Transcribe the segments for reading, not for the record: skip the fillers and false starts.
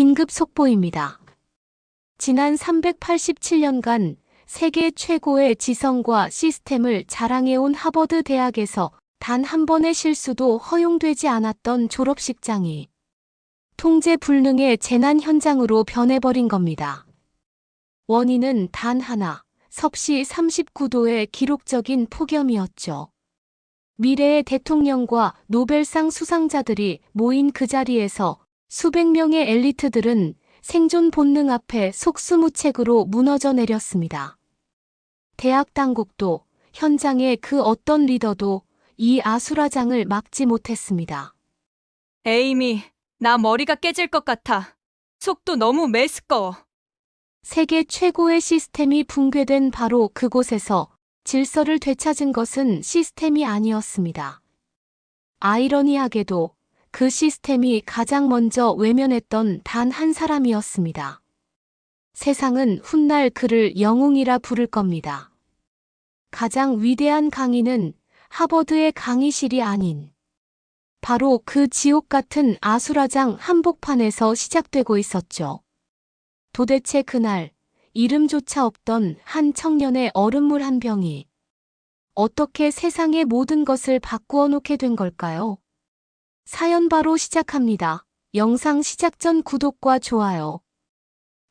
긴급 속보입니다. 지난 387년간 세계 최고의 지성과 시스템을 자랑해온 하버드 대학에서 단 한 번의 실수도 허용되지 않았던 졸업식장이 통제 불능의 재난 현장으로 변해버린 겁니다. 원인은 단 하나, 섭씨 39도의 기록적인 폭염이었죠. 미래의 대통령과 노벨상 수상자들이 모인 그 자리에서 수백 명의 엘리트들은 생존 본능 앞에 속수무책으로 무너져 내렸습니다. 대학 당국도, 현장의 그 어떤 리더도 이 아수라장을 막지 못했습니다. 에이미, 나 머리가 깨질 것 같아. 속도 너무 메스꺼워. 세계 최고의 시스템이 붕괴된 바로 그곳에서 질서를 되찾은 것은 시스템이 아니었습니다. 아이러니하게도 그 시스템이 가장 먼저 외면했던 단 한 사람이었습니다. 세상은 훗날 그를 영웅이라 부를 겁니다. 가장 위대한 강의는 하버드의 강의실이 아닌 바로 그 지옥 같은 아수라장 한복판에서 시작되고 있었죠. 도대체 그날 이름조차 없던 한 청년의 얼음물 한 병이 어떻게 세상의 모든 것을 바꾸어 놓게 된 걸까요? 사연 바로 시작합니다. 영상 시작 전 구독과 좋아요,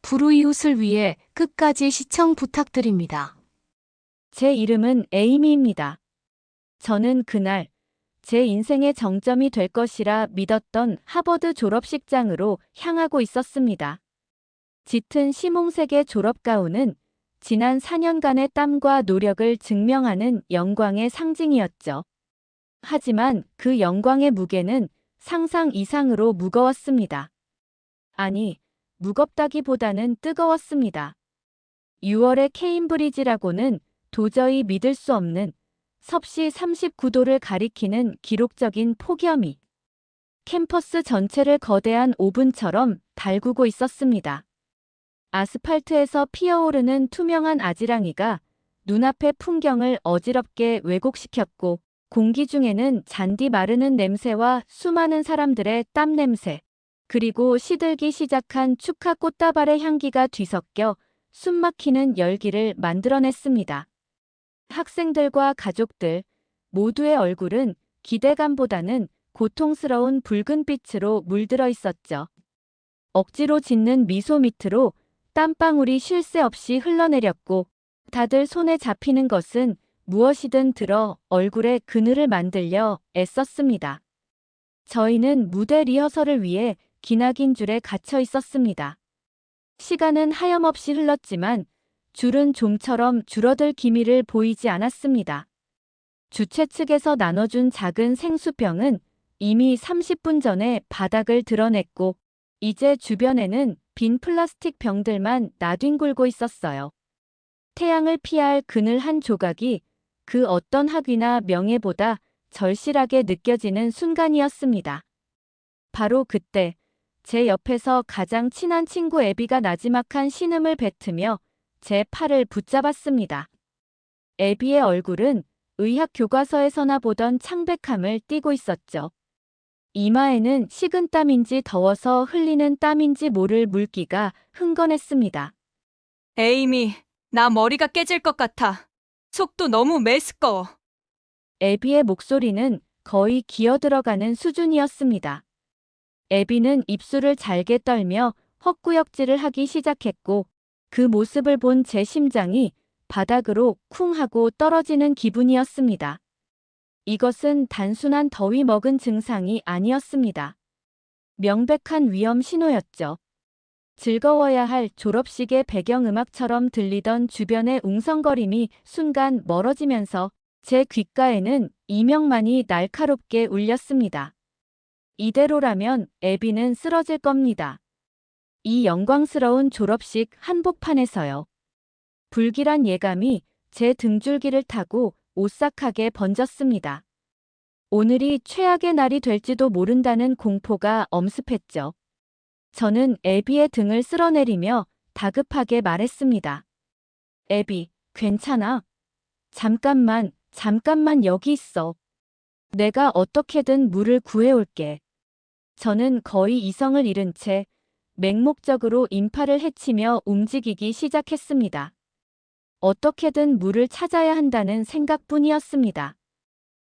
불우이웃을 위해 끝까지 시청 부탁드립니다. 제 이름은 에이미입니다. 저는 그날 제 인생의 정점이 될 것이라 믿었던 하버드 졸업식장으로 향하고 있었습니다. 짙은 시몽색의 졸업가운은 지난 4년간의 땀과 노력을 증명하는 영광의 상징이었죠. 하지만 그 영광의 무게는 상상 이상으로 무거웠습니다. 아니, 무겁다기보다는 뜨거웠습니다. 6월의 케임브리지라고는 도저히 믿을 수 없는 섭씨 39도를 가리키는 기록적인 폭염이 캠퍼스 전체를 거대한 오븐처럼 달구고 있었습니다. 아스팔트에서 피어오르는 투명한 아지랑이가 눈앞의 풍경을 어지럽게 왜곡시켰고, 공기 중에는 잔디 마르는 냄새와 수많은 사람들의 땀 냄새, 그리고 시들기 시작한 축하 꽃다발의 향기가 뒤섞여 숨막히는 열기를 만들어냈습니다. 학생들과 가족들 모두의 얼굴은 기대감보다는 고통스러운 붉은빛으로 물들어 있었죠. 억지로 짓는 미소 밑으로 땀방울이 쉴 새 없이 흘러내렸고, 다들 손에 잡히는 것은 무엇이든 들어 얼굴에 그늘을 만들려 애썼습니다. 저희는 무대 리허설을 위해 기나긴 줄에 갇혀 있었습니다. 시간은 하염없이 흘렀지만 줄은 좀처럼 줄어들 기미를 보이지 않았습니다. 주최 측에서 나눠준 작은 생수병은 이미 30분 전에 바닥을 드러냈고, 이제 주변에는 빈 플라스틱 병들만 나뒹굴고 있었어요. 태양을 피할 그늘 한 조각이 그 어떤 학위나 명예보다 절실하게 느껴지는 순간이었습니다. 바로 그때 제 옆에서 가장 친한 친구 애비가 나지막한 신음을 뱉으며 제 팔을 붙잡았습니다. 애비의 얼굴은 의학 교과서에서나 보던 창백함을 띠고 있었죠. 이마에는 식은 땀인지 더워서 흘리는 땀인지 모를 물기가 흥건했습니다. 에이미, 나 머리가 깨질 것 같아. 속도 너무 메스꺼워. 애비의 목소리는 거의 기어들어가는 수준이었습니다. 애비는 입술을 잘게 떨며 헛구역질을 하기 시작했고, 그 모습을 본 제 심장이 바닥으로 쿵 하고 떨어지는 기분이었습니다. 이것은 단순한 더위 먹은 증상이 아니었습니다. 명백한 위험 신호였죠. 즐거워야 할 졸업식의 배경음악처럼 들리던 주변의 웅성거림이 순간 멀어지면서 제 귓가에는 이명만이 날카롭게 울렸습니다. 이대로라면 애비는 쓰러질 겁니다. 이 영광스러운 졸업식 한복판에서요. 불길한 예감이 제 등줄기를 타고 오싹하게 번졌습니다. 오늘이 최악의 날이 될지도 모른다는 공포가 엄습했죠. 저는 애비의 등을 쓸어내리며 다급하게 말했습니다. 애비, 괜찮아. 잠깐만 여기 있어. 내가 어떻게든 물을 구해올게. 저는 거의 이성을 잃은 채 맹목적으로 인파를 해치며 움직이기 시작했습니다. 어떻게든 물을 찾아야 한다는 생각뿐이었습니다.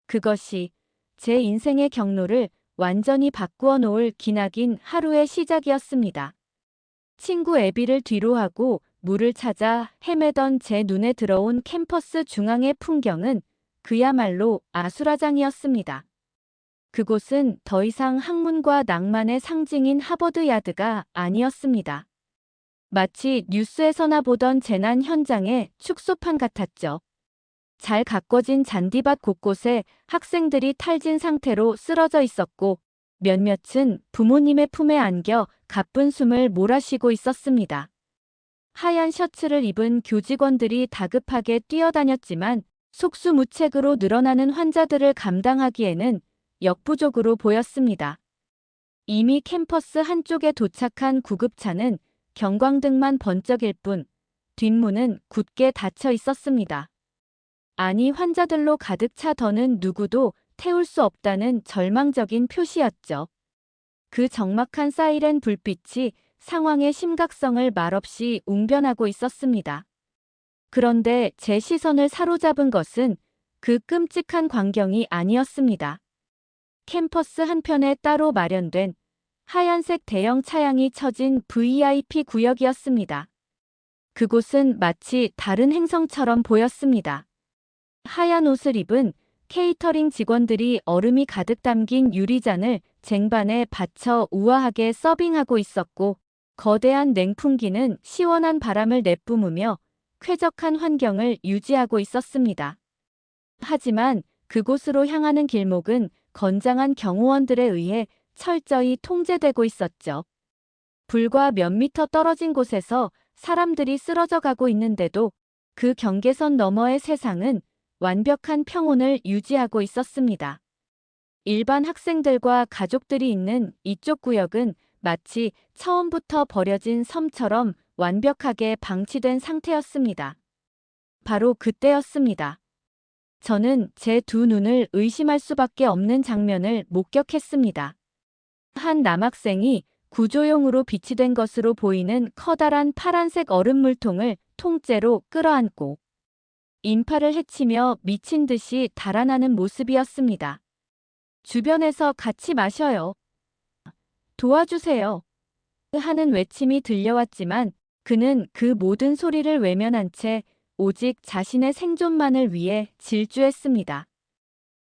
그것이 제 인생의 경로를 완전히 바꾸어 놓을 기나긴 하루의 시작이었습니다. 친구 애비를 뒤로하고 물을 찾아 헤매던 제 눈에 들어온 캠퍼스 중앙의 풍경은 그야말로 아수라장이었습니다. 그곳은 더 이상 학문과 낭만의 상징인 하버드 야드가 아니었습니다. 마치 뉴스에서나 보던 재난 현장의 축소판 같았죠. 잘 가꿔진 잔디밭 곳곳에 학생들이 탈진 상태로 쓰러져 있었고 몇몇은 부모님의 품에 안겨 가쁜 숨을 몰아쉬고 있었습니다. 하얀 셔츠를 입은 교직원들이 다급하게 뛰어다녔지만 속수무책으로 늘어나는 환자들을 감당하기에는 역부족으로 보였습니다. 이미 캠퍼스 한쪽에 도착한 구급차는 경광등만 번쩍일 뿐 뒷문은 굳게 닫혀 있었습니다. 아니 환자들로 가득 차 더는 누구도 태울 수 없다는 절망적인 표시였죠. 그 적막한 사이렌 불빛이 상황의 심각성을 말없이 웅변하고 있었습니다. 그런데 제 시선을 사로잡은 것은 그 끔찍한 광경이 아니었습니다. 캠퍼스 한편에 따로 마련된 하얀색 대형 차량이 쳐진 VIP 구역이었습니다. 그곳은 마치 다른 행성처럼 보였습니다. 하얀 옷을 입은 케이터링 직원들이 얼음이 가득 담긴 유리잔을 쟁반에 받쳐 우아하게 서빙하고 있었고 거대한 냉풍기는 시원한 바람을 내뿜으며 쾌적한 환경을 유지하고 있었습니다. 하지만 그곳으로 향하는 길목은 건장한 경호원들에 의해 철저히 통제되고 있었죠. 불과 몇 미터 떨어진 곳에서 사람들이 쓰러져 가고 있는데도 그 경계선 너머의 세상은 완벽한 평온을 유지하고 있었습니다. 일반 학생들과 가족들이 있는 이쪽 구역은 마치 처음부터 버려진 섬처럼 완벽하게 방치된 상태였습니다. 바로 그때였습니다. 저는 제 두 눈을 의심할 수밖에 없는 장면을 목격했습니다. 한 남학생이 구조용으로 비치된 것으로 보이는 커다란 파란색 얼음 물통을 통째로 끌어안고 인파를 해치며 미친 듯이 달아나는 모습이었습니다. 주변에서 같이 마셔요. 도와주세요. 하는 외침이 들려왔지만 그는 그 모든 소리를 외면한 채 오직 자신의 생존만을 위해 질주했습니다.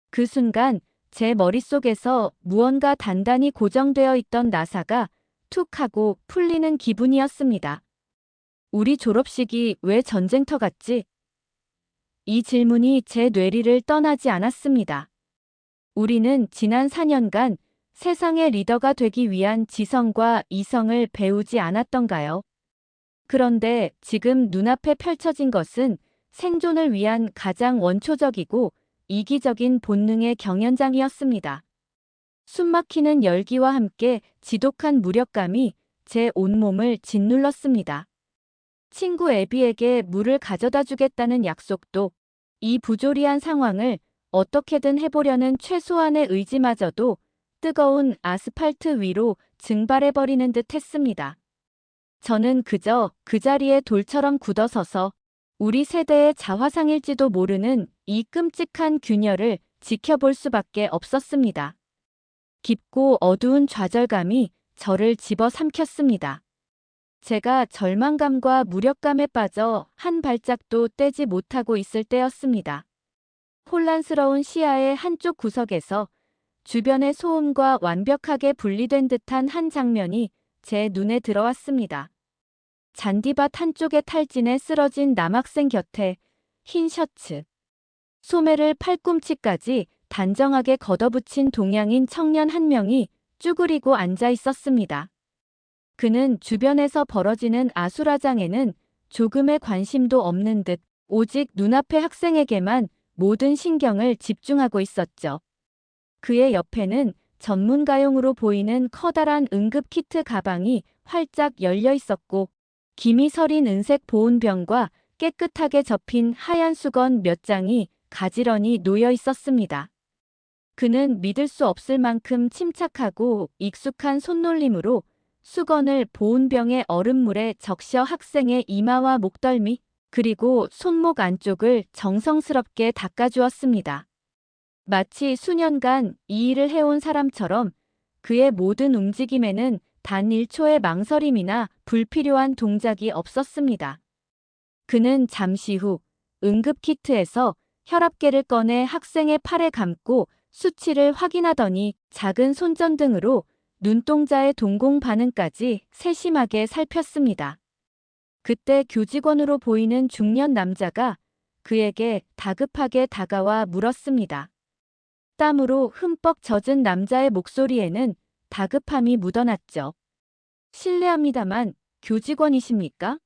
그 순간 제 머릿속에서 무언가 단단히 고정되어 있던 나사가 툭 하고 풀리는 기분이었습니다. 우리 졸업식이 왜 전쟁터 같지? 이 질문이 제 뇌리를 떠나지 않았습니다. 우리는 지난 4년간 세상의 리더가 되기 위한 지성과 이성을 배우지 않았던가요? 그런데 지금 눈앞에 펼쳐진 것은 생존을 위한 가장 원초적이고 이기적인 본능의 경연장이었습니다. 숨막히는 열기와 함께 지독한 무력감이 제 온몸을 짓눌렀습니다. 친구 애비에게 물을 가져다 주겠다는 약속도 이 부조리한 상황을 어떻게든 해보려는 최소한의 의지마저도 뜨거운 아스팔트 위로 증발해버리는 듯 했습니다. 저는 그저 그 자리에 돌처럼 굳어서서 우리 세대의 자화상일지도 모르는 이 끔찍한 균열을 지켜볼 수밖에 없었습니다. 깊고 어두운 좌절감이 저를 집어삼켰습니다. 제가 절망감과 무력감에 빠져 한 발짝도 떼지 못하고 있을 때였습니다. 혼란스러운 시야의 한쪽 구석에서 주변의 소음과 완벽하게 분리된 듯한 한 장면이 제 눈에 들어왔습니다. 잔디밭 한쪽에 탈진해 쓰러진 남학생 곁에 흰 셔츠, 소매를 팔꿈치까지 단정하게 걷어붙인 동양인 청년 한 명이 쭈그리고 앉아 있었습니다. 그는 주변에서 벌어지는 아수라장에는 조금의 관심도 없는 듯 오직 눈앞의 학생에게만 모든 신경을 집중하고 있었죠. 그의 옆에는 전문가용으로 보이는 커다란 응급키트 가방이 활짝 열려 있었고 김이 서린 은색 보온병과 깨끗하게 접힌 하얀 수건 몇 장이 가지런히 놓여 있었습니다. 그는 믿을 수 없을 만큼 침착하고 익숙한 손놀림으로 수건을 보온병의 얼음물에 적셔 학생의 이마와 목덜미, 그리고 손목 안쪽을 정성스럽게 닦아주었습니다. 마치 수년간 이 일을 해온 사람처럼 그의 모든 움직임에는 단 1초의 망설임이나 불필요한 동작이 없었습니다. 그는 잠시 후 응급키트에서 혈압계를 꺼내 학생의 팔에 감고 수치를 확인하더니 작은 손전등으로 눈동자의 동공 반응까지 세심하게 살폈습니다. 그때 교직원으로 보이는 중년 남자가 그에게 다급하게 다가와 물었습니다. 땀으로 흠뻑 젖은 남자의 목소리에는 다급함이 묻어났죠. 실례합니다만 교직원이십니까?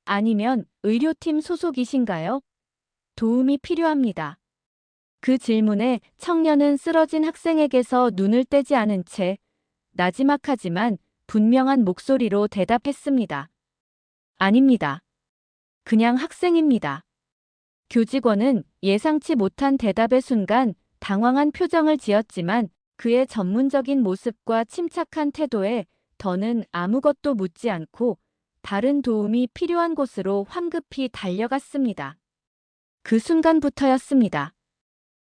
아니면 의료팀 소속이신가요? 도움이 필요합니다. 그 질문에 청년은 쓰러진 학생에게서 눈을 떼지 않은 채 나지막하지만 분명한 목소리로 대답했습니다. 아닙니다. 그냥 학생입니다. 교직원은 예상치 못한 대답의 순간 당황한 표정을 지었지만 그의 전문적인 모습과 침착한 태도에 더는 아무것도 묻지 않고 다른 도움이 필요한 곳으로 황급히 달려갔습니다. 그 순간부터였습니다.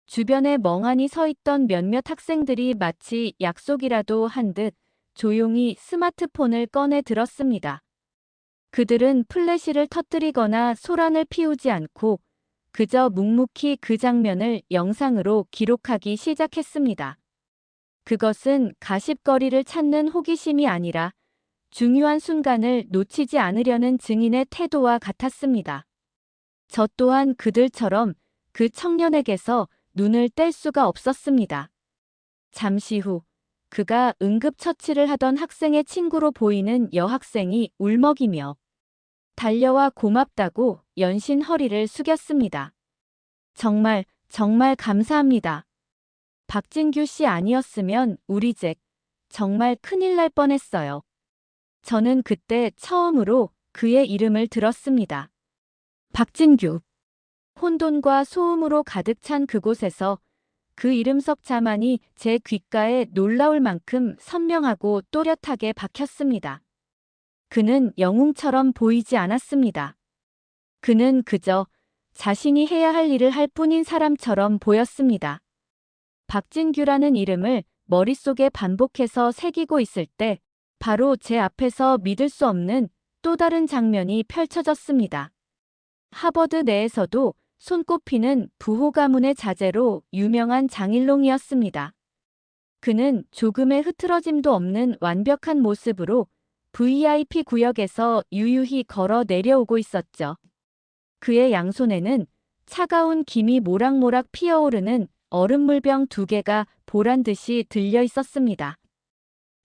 주변에 멍하니 서 있던 몇몇 학생들이 마치 약속이라도 한 듯 조용히 스마트폰을 꺼내 들었습니다. 그들은 플래시를 터뜨리거나 소란을 피우지 않고 그저 묵묵히 그 장면을 영상으로 기록하기 시작했습니다. 그것은 가십거리를 찾는 호기심이 아니라 중요한 순간을 놓치지 않으려는 증인의 태도와 같았습니다. 저 또한 그들처럼 그 청년에게서 눈을 뗄 수가 없었습니다. 잠시 후 그가 응급처치를 하던 학생의 친구로 보이는 여학생이 울먹이며 달려와 고맙다고 연신 허리를 숙였습니다. 정말 감사합니다. 박진규 씨 아니었으면 우리 잭 정말 큰일 날 뻔했어요. 저는 그때 처음으로 그의 이름을 들었습니다. 박진규. 혼돈과 소음으로 가득 찬 그곳에서 그 이름 석 자만이 제 귓가에 놀라울 만큼 선명하고 또렷하게 박혔습니다. 그는 영웅처럼 보이지 않았습니다. 그는 그저 자신이 해야 할 일을 할 뿐인 사람처럼 보였습니다. 박진규라는 이름을 머릿속에 반복해서 새기고 있을 때 바로 제 앞에서 믿을 수 없는 또 다른 장면이 펼쳐졌습니다. 하버드 내에서도 손꼽히는 부호 가문의 자제로 유명한 장일롱이었습니다. 그는 조금의 흐트러짐도 없는 완벽한 모습으로 VIP 구역에서 유유히 걸어 내려오고 있었죠. 그의 양손에는 차가운 김이 모락모락 피어오르는 얼음물병 2개가 보란듯이 들려 있었습니다.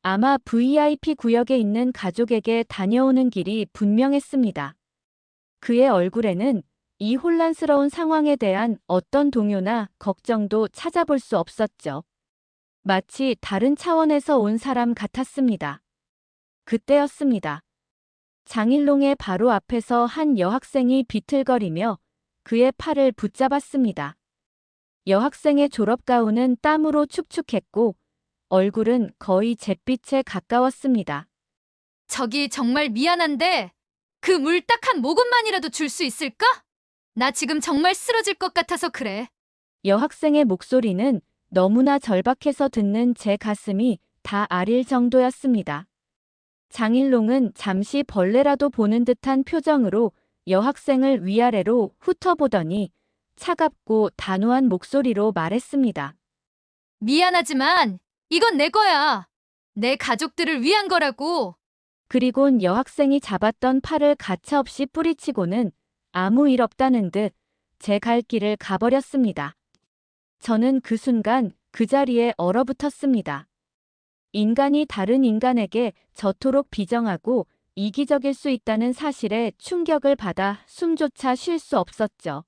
아마 VIP 구역에 있는 가족에게 다녀오는 길이 분명했습니다. 그의 얼굴에는 이 혼란스러운 상황에 대한 어떤 동요나 걱정도 찾아볼 수 없었죠. 마치 다른 차원에서 온 사람 같았습니다. 그때였습니다. 장일롱의 바로 앞에서 한 여학생이 비틀거리며 그의 팔을 붙잡았습니다. 여학생의 졸업가운은 땀으로 축축했고 얼굴은 거의 잿빛에 가까웠습니다. 저기 정말 미안한데 그 물 딱 한 모금만이라도 줄 수 있을까? 나 지금 정말 쓰러질 것 같아서 그래. 여학생의 목소리는 너무나 절박해서 듣는 제 가슴이 다 아릴 정도였습니다. 장일롱은 잠시 벌레라도 보는 듯한 표정으로 여학생을 위아래로 훑어보더니 차갑고 단호한 목소리로 말했습니다. 미안하지만 이건 내 거야. 내 가족들을 위한 거라고. 그리곤 여학생이 잡았던 팔을 가차없이 뿌리치고는 아무 일 없다는 듯 제 갈 길을 가버렸습니다. 저는 그 순간 그 자리에 얼어붙었습니다. 인간이 다른 인간에게 저토록 비정하고 이기적일 수 있다는 사실에 충격을 받아 숨조차 쉴 수 없었죠.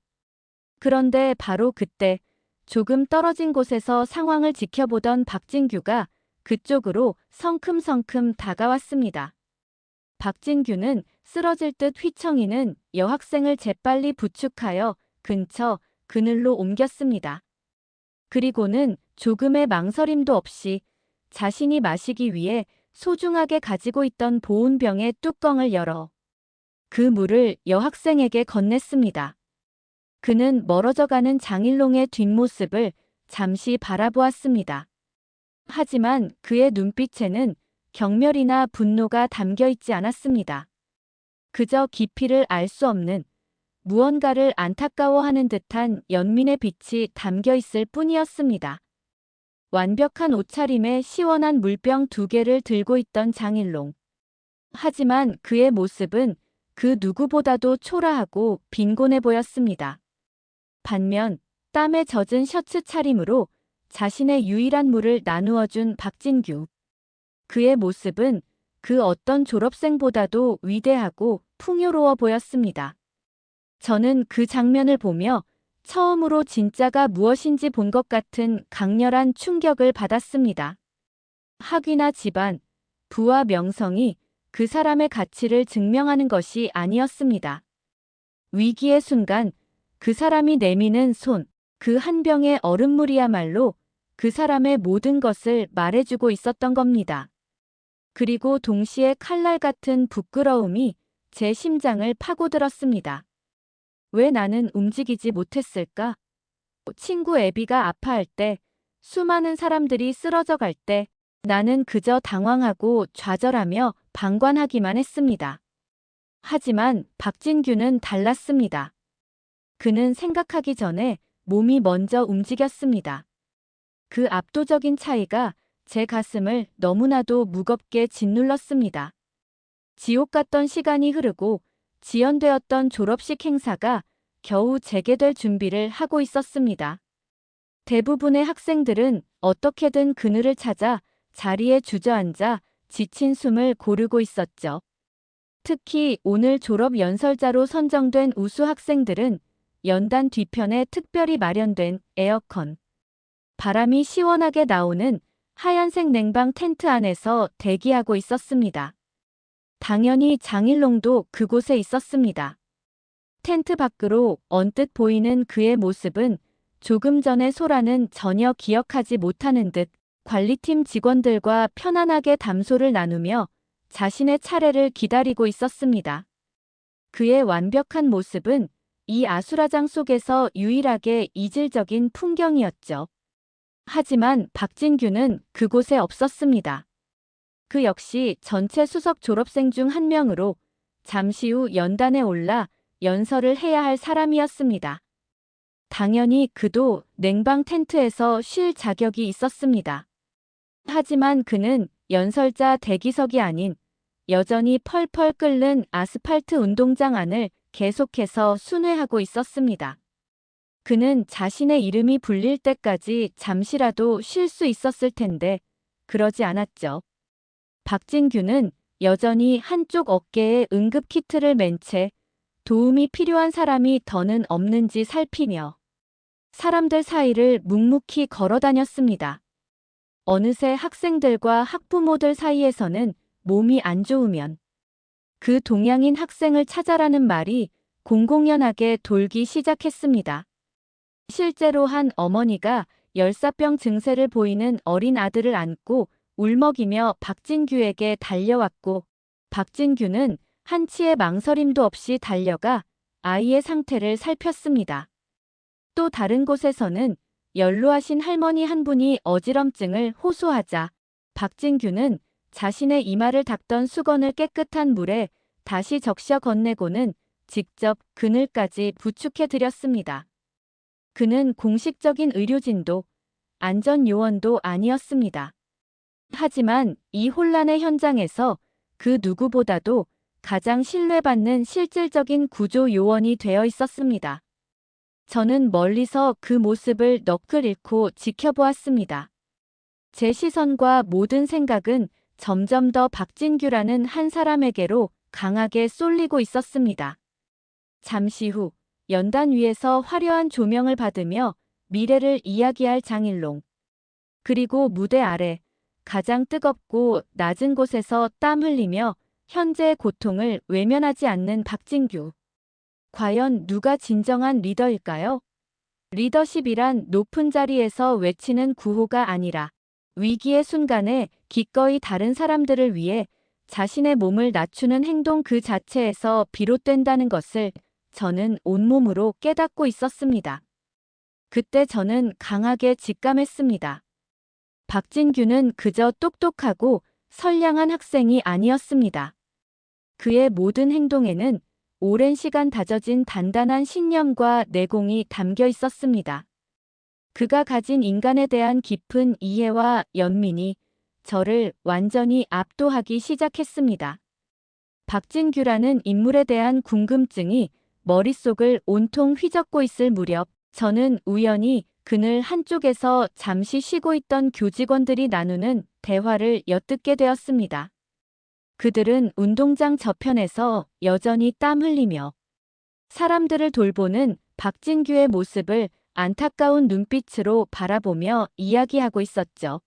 그런데 바로 그때 조금 떨어진 곳에서 상황을 지켜보던 박진규가 그쪽으로 성큼성큼 다가왔습니다. 박진규는 쓰러질 듯 휘청이는 여학생을 재빨리 부축하여 근처 그늘로 옮겼습니다. 그리고는 조금의 망설임도 없이 자신이 마시기 위해 소중하게 가지고 있던 보온병의 뚜껑을 열어 그 물을 여학생에게 건넸습니다. 그는 멀어져가는 장일롱의 뒷모습을 잠시 바라보았습니다. 하지만 그의 눈빛에는 경멸이나 분노가 담겨 있지 않았습니다. 그저 깊이를 알 수 없는 무언가를 안타까워하는 듯한 연민의 빛이 담겨 있을 뿐이었습니다. 완벽한 옷차림에 시원한 물병 2개를 들고 있던 장일롱. 하지만 그의 모습은 그 누구보다도 초라하고 빈곤해 보였습니다. 반면 땀에 젖은 셔츠 차림으로 자신의 유일한 물을 나누어준 박진규. 그의 모습은 그 어떤 졸업생보다도 위대하고 풍요로워 보였습니다. 저는 그 장면을 보며 처음으로 진짜가 무엇인지 본 것 같은 강렬한 충격을 받았습니다. 학위나 집안, 부와 명성이 그 사람의 가치를 증명하는 것이 아니었습니다. 위기의 순간 그 사람이 내미는 손, 그 한 병의 얼음물이야말로 그 사람의 모든 것을 말해주고 있었던 겁니다. 그리고 동시에 칼날 같은 부끄러움이 제 심장을 파고들었습니다. 왜 나는 움직이지 못했을까? 친구 애비가 아파할 때, 수많은 사람들이 쓰러져 갈 때, 나는 그저 당황하고 좌절하며 방관하기만 했습니다. 하지만 박진규는 달랐습니다. 그는 생각하기 전에 몸이 먼저 움직였습니다. 그 압도적인 차이가 제 가슴을 너무나도 무겁게 짓눌렀습니다. 지옥 같던 시간이 흐르고 지연되었던 졸업식 행사가 겨우 재개될 준비를 하고 있었습니다. 대부분의 학생들은 어떻게든 그늘을 찾아 자리에 주저앉아 지친 숨을 고르고 있었죠. 특히 오늘 졸업 연설자로 선정된 우수 학생들은 연단 뒤편에 특별히 마련된 에어컨, 바람이 시원하게 나오는 하얀색 냉방 텐트 안에서 대기하고 있었습니다. 당연히 장일롱도 그곳에 있었습니다. 텐트 밖으로 언뜻 보이는 그의 모습은 조금 전의 소라는 전혀 기억하지 못하는 듯 관리팀 직원들과 편안하게 담소를 나누며 자신의 차례를 기다리고 있었습니다. 그의 완벽한 모습은 이 아수라장 속에서 유일하게 이질적인 풍경이었죠. 하지만 박진규는 그곳에 없었습니다. 그 역시 전체 수석 졸업생 중 한 명으로 잠시 후 연단에 올라 연설을 해야 할 사람이었습니다. 당연히 그도 냉방 텐트에서 쉴 자격이 있었습니다. 하지만 그는 연설자 대기석이 아닌 여전히 펄펄 끓는 아스팔트 운동장 안을 계속해서 순회하고 있었습니다. 그는 자신의 이름이 불릴 때까지 잠시라도 쉴 수 있었을 텐데 그러지 않았죠. 박진규는 여전히 한쪽 어깨에 응급 키트를 맨 채 도움이 필요한 사람이 더는 없는지 살피며 사람들 사이를 묵묵히 걸어 다녔습니다. 어느새 학생들과 학부모들 사이에서는 몸이 안 좋으면 그 동양인 학생을 찾아라는 말이 공공연하게 돌기 시작했습니다. 실제로 한 어머니가 열사병 증세를 보이는 어린 아들을 안고 울먹이며 박진규에게 달려왔고 박진규는 한치의 망설임도 없이 달려가 아이의 상태를 살폈습니다. 또 다른 곳에서는 연로하신 할머니 한 분이 어지럼증을 호소하자 박진규는 자신의 이마를 닦던 수건을 깨끗한 물에 다시 적셔 건네고는 직접 그늘까지 부축해 드렸습니다. 그는 공식적인 의료진도 안전요원도 아니었습니다. 하지만 이 혼란의 현장에서 그 누구보다도 가장 신뢰받는 실질적인 구조 요원이 되어 있었습니다. 저는 멀리서 그 모습을 넋을 잃고 지켜보았습니다. 제 시선과 모든 생각은 점점 더 박진규라는 한 사람에게로 강하게 쏠리고 있었습니다. 잠시 후 연단 위에서 화려한 조명을 받으며 미래를 이야기할 장일롱. 그리고 무대 아래 가장 뜨겁고 낮은 곳에서 땀 흘리며 현재의 고통을 외면하지 않는 박진규. 과연 누가 진정한 리더일까요? 리더십이란 높은 자리에서 외치는 구호가 아니라 위기의 순간에 기꺼이 다른 사람들을 위해 자신의 몸을 낮추는 행동 그 자체에서 비롯된다는 것을 저는 온몸으로 깨닫고 있었습니다. 그때 저는 강하게 직감했습니다. 박진규는 그저 똑똑하고 선량한 학생이 아니었습니다. 그의 모든 행동에는 오랜 시간 다져진 단단한 신념과 내공이 담겨 있었습니다. 그가 가진 인간에 대한 깊은 이해와 연민이 저를 완전히 압도하기 시작했습니다. 박진규라는 인물에 대한 궁금증이 머릿속을 온통 휘젓고 있을 무렵 저는 우연히 그늘 한쪽에서 잠시 쉬고 있던 교직원들이 나누는 대화를 엿듣게 되었습니다. 그들은 운동장 저편에서 여전히 땀 흘리며 사람들을 돌보는 박진규의 모습을 안타까운 눈빛으로 바라보며 이야기하고 있었죠.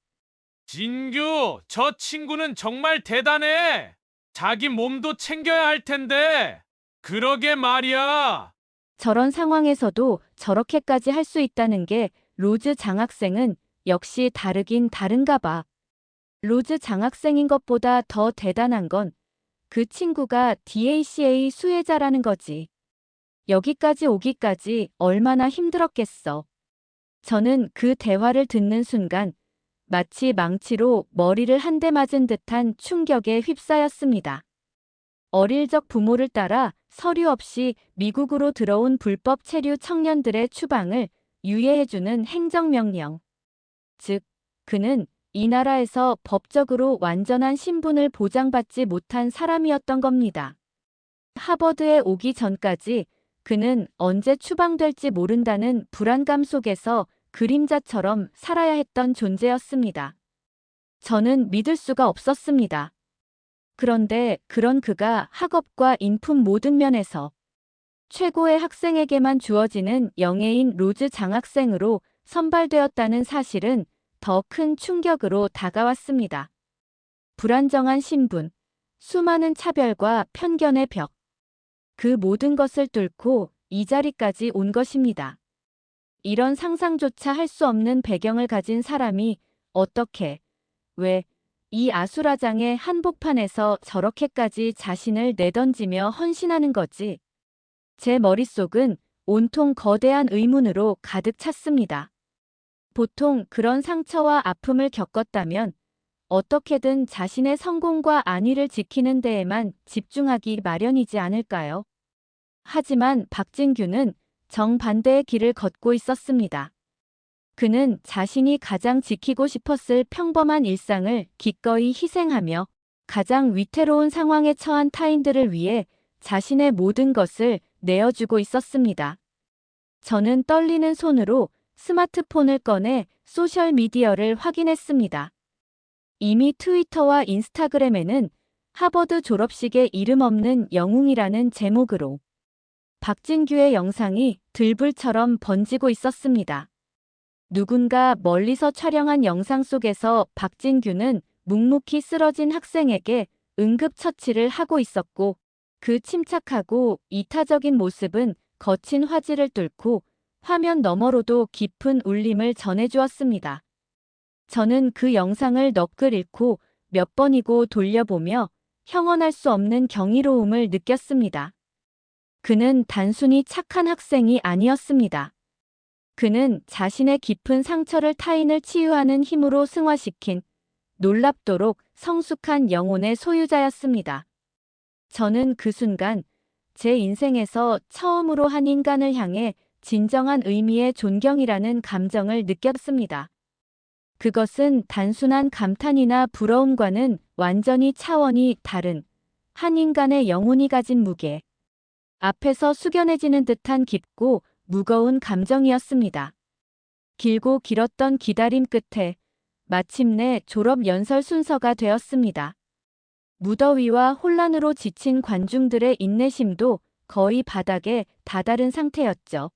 진규, 저 친구는 정말 대단해. 자기 몸도 챙겨야 할 텐데. 그러게 말이야. 저런 상황에서도 저렇게까지 할 수 있다는 게 로즈 장학생은 역시 다르긴 다른가 봐. 로즈 장학생인 것보다 더 대단한 건 그 친구가 DACA 수혜자라는 거지. 여기까지 오기까지 얼마나 힘들었겠어. 저는 그 대화를 듣는 순간 마치 망치로 머리를 한 대 맞은 듯한 충격에 휩싸였습니다. 어릴 적 부모를 따라 서류 없이 미국으로 들어온 불법 체류 청년들의 추방을 유예해주는 행정명령. 즉, 그는 이 나라에서 법적으로 완전한 신분을 보장받지 못한 사람이었던 겁니다. 하버드에 오기 전까지 그는 언제 추방될지 모른다는 불안감 속에서 그림자처럼 살아야 했던 존재였습니다. 저는 믿을 수가 없었습니다. 그런데 그런 그가 학업과 인품 모든 면에서 최고의 학생에게만 주어지는 영예인 로즈 장학생으로 선발되었다는 사실은 더 큰 충격으로 다가왔습니다. 불안정한 신분, 수많은 차별과 편견의 벽, 그 모든 것을 뚫고 이 자리까지 온 것입니다. 이런 상상조차 할 수 없는 배경을 가진 사람이 어떻게, 왜, 이 아수라장의 한복판에서 저렇게까지 자신을 내던지며 헌신하는 거지? 제 머릿속은 온통 거대한 의문으로 가득 찼습니다. 보통 그런 상처와 아픔을 겪었다면 어떻게든 자신의 성공과 안위를 지키는 데에만 집중하기 마련이지 않을까요? 하지만 박진규는 정반대의 길을 걷고 있었습니다. 그는 자신이 가장 지키고 싶었을 평범한 일상을 기꺼이 희생하며 가장 위태로운 상황에 처한 타인들을 위해 자신의 모든 것을 내어주고 있었습니다. 저는 떨리는 손으로 스마트폰을 꺼내 소셜미디어를 확인했습니다. 이미 트위터와 인스타그램에는 하버드 졸업식에 이름 없는 영웅이라는 제목으로 박진규의 영상이 들불처럼 번지고 있었습니다. 누군가 멀리서 촬영한 영상 속에서 박진규는 묵묵히 쓰러진 학생에게 응급처치를 하고 있었고 그 침착하고 이타적인 모습은 거친 화질을 뚫고 화면 너머로도 깊은 울림을 전해주었습니다. 저는 그 영상을 넋을 잃고 몇 번이고 돌려보며 형언할 수 없는 경이로움을 느꼈습니다. 그는 단순히 착한 학생이 아니었습니다. 그는 자신의 깊은 상처를 타인을 치유하는 힘으로 승화시킨 놀랍도록 성숙한 영혼의 소유자였습니다. 저는 그 순간 제 인생에서 처음으로 한 인간을 향해 진정한 의미의 존경이라는 감정을 느꼈습니다. 그것은 단순한 감탄이나 부러움과는 완전히 차원이 다른 한 인간의 영혼이 가진 무게, 앞에서 숙연해지는 듯한 깊고 무거운 감정이었습니다. 길고 길었던 기다림 끝에 마침내 졸업 연설 순서가 되었습니다. 무더위와 혼란으로 지친 관중들의 인내심도 거의 바닥에 다다른 상태였죠.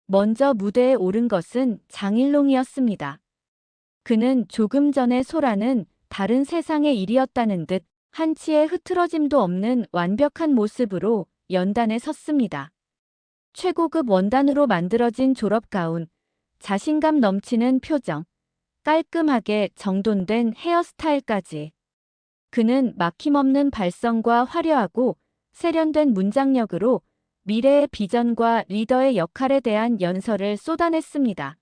먼저 무대에 오른 것은 장일롱이었습니다. 그는 조금 전에 소라는 다른 세상의 일이었다는 듯 한치의 흐트러짐도 없는 완벽한 모습으로 연단에 섰습니다. 최고급 원단으로 만들어진 졸업가운, 자신감 넘치는 표정, 깔끔하게 정돈된 헤어스타일까지. 그는 막힘없는 발성과 화려하고 세련된 문장력으로 미래의 비전과 리더의 역할에 대한 연설을 쏟아냈습니다.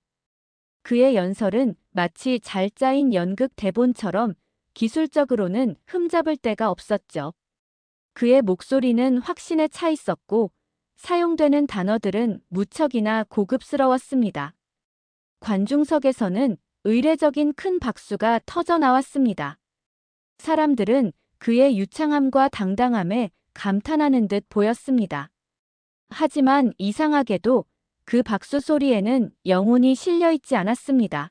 그의 연설은 마치 잘 짜인 연극 대본처럼 기술적으로는 흠잡을 데가 없었죠. 그의 목소리는 확신에 차 있었고 사용되는 단어들은 무척이나 고급스러웠습니다. 관중석에서는 의례적인 큰 박수가 터져 나왔습니다. 사람들은 그의 유창함과 당당함에 감탄하는 듯 보였습니다. 하지만 이상하게도 그 박수 소리에는 영혼이 실려 있지 않았습니다.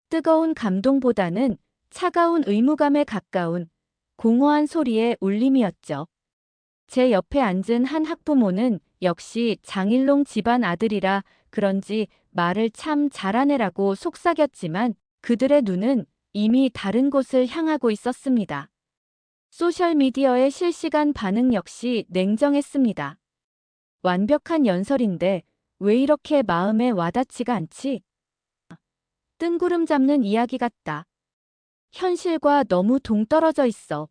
뜨거운 감동보다는 차가운 의무감에 가까운 공허한 소리의 울림이었죠. 제 옆에 앉은 한 학부모는 역시 장일롱 집안 아들이라 그런지 말을 참 잘하네라고 속삭였지만 그들의 눈은 이미 다른 곳을 향하고 있었습니다. 소셜미디어의 실시간 반응 역시 냉정했습니다. 완벽한 연설인데 왜 이렇게 마음에 와닿지가 않지? 뜬구름 잡는 이야기 같다. 현실과 너무 동떨어져 있어.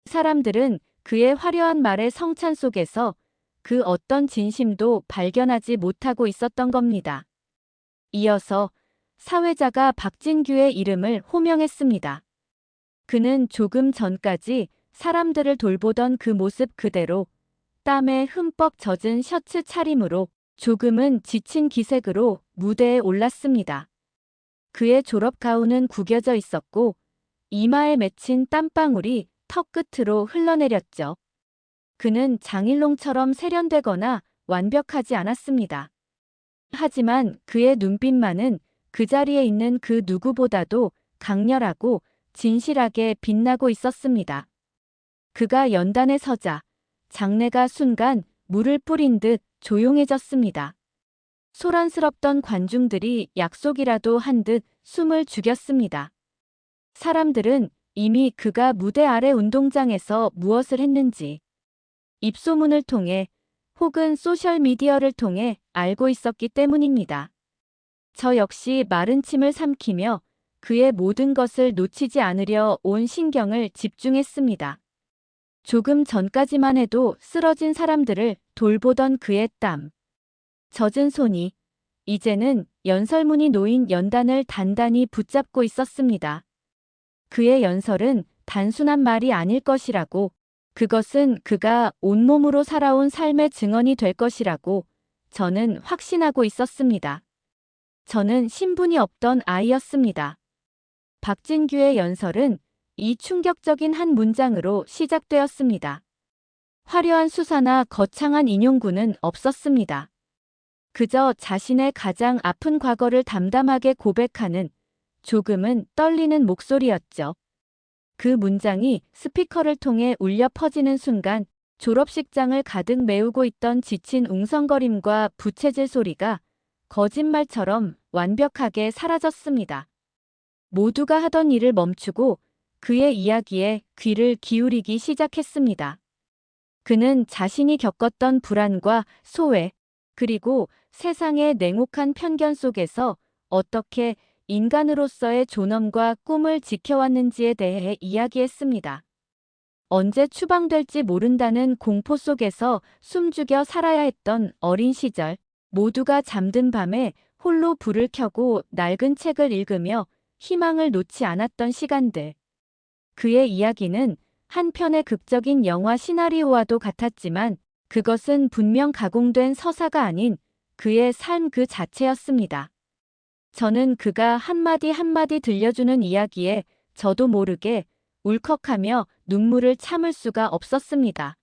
사람들은 그의 화려한 말의 성찬 속에서 그 어떤 진심도 발견하지 못하고 있었던 겁니다. 이어서 사회자가 박진규의 이름을 호명했습니다. 그는 조금 전까지 사람들을 돌보던 그 모습 그대로 땀에 흠뻑 젖은 셔츠 차림으로 조금은 지친 기색으로 무대에 올랐습니다. 그의 졸업 가운은 구겨져 있었고 이마에 맺힌 땀방울이 턱 끝으로 흘러내렸죠. 그는 장일롱처럼 세련되거나 완벽하지 않았습니다. 하지만 그의 눈빛만은 그 자리에 있는 그 누구보다도 강렬하고 진실하게 빛나고 있었습니다. 그가 연단에 서자 장내가 순간 물을 뿌린 듯 조용해졌습니다. 소란스럽던 관중들이 약속이라도 한 듯 숨을 죽였습니다. 사람들은 이미 그가 무대 아래 운동장에서 무엇을 했는지 입소문을 통해 혹은 소셜미디어를 통해 알고 있었기 때문입니다. 저 역시 마른 침을 삼키며 그의 모든 것을 놓치지 않으려 온 신경을 집중했습니다. 조금 전까지만 해도 쓰러진 사람들을 돌보던 그의 땀, 젖은 손이 이제는 연설문이 놓인 연단을 단단히 붙잡고 있었습니다. 그의 연설은 단순한 말이 아닐 것이라고, 그것은 그가 온몸으로 살아온 삶의 증언이 될 것이라고 저는 확신하고 있었습니다. 저는 신분이 없던 아이였습니다. 박진규의 연설은 이 충격적인 한 문장으로 시작되었습니다. 화려한 수사나 거창한 인용구는 없었습니다. 그저 자신의 가장 아픈 과거를 담담하게 고백하는 조금은 떨리는 목소리였죠. 그 문장이 스피커를 통해 울려 퍼지는 순간 졸업식장을 가득 메우고 있던 지친 웅성거림과 부채질 소리가 거짓말처럼 완벽하게 사라졌습니다. 모두가 하던 일을 멈추고 그의 이야기에 귀를 기울이기 시작했습니다. 그는 자신이 겪었던 불안과 소외, 그리고 세상의 냉혹한 편견 속에서 어떻게 인간으로서의 존엄과 꿈을 지켜왔는지에 대해 이야기했습니다. 언제 추방될지 모른다는 공포 속에서 숨죽여 살아야 했던 어린 시절, 모두가 잠든 밤에 홀로 불을 켜고 낡은 책을 읽으며 희망을 놓지 않았던 시간들. 그의 이야기는 한 편의 극적인 영화 시나리오와도 같았지만 그것은 분명 가공된 서사가 아닌 그의 삶 그 자체였습니다. 저는 그가 한마디 한마디 들려주는 이야기에 저도 모르게 울컥하며 눈물을 참을 수가 없었습니다.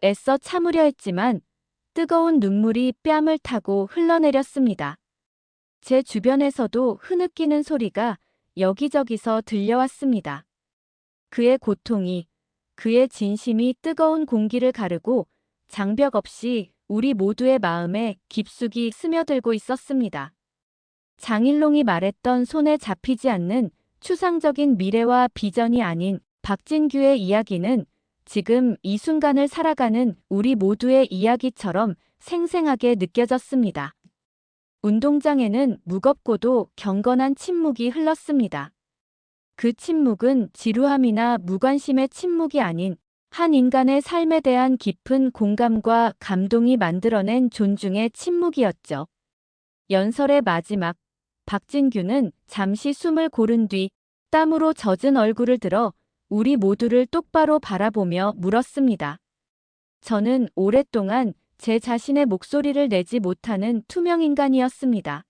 애써 참으려 했지만 뜨거운 눈물이 뺨을 타고 흘러내렸습니다. 제 주변에서도 흐느끼는 소리가 여기저기서 들려왔습니다. 그의 고통이, 그의 진심이 뜨거운 공기를 가르고 장벽 없이 우리 모두의 마음에 깊숙이 스며들고 있었습니다. 장일롱이 말했던 손에 잡히지 않는 추상적인 미래와 비전이 아닌 박진규의 이야기는 지금 이 순간을 살아가는 우리 모두의 이야기처럼 생생하게 느껴졌습니다. 운동장에는 무겁고도 경건한 침묵이 흘렀습니다. 그 침묵은 지루함이나 무관심의 침묵이 아닌 한 인간의 삶에 대한 깊은 공감과 감동이 만들어낸 존중의 침묵이었죠. 연설의 마지막, 박진규는 잠시 숨을 고른 뒤 땀으로 젖은 얼굴을 들어 우리 모두를 똑바로 바라보며 물었습니다. 저는 오랫동안 제 자신의 목소리를 내지 못하는 투명 인간이었습니다.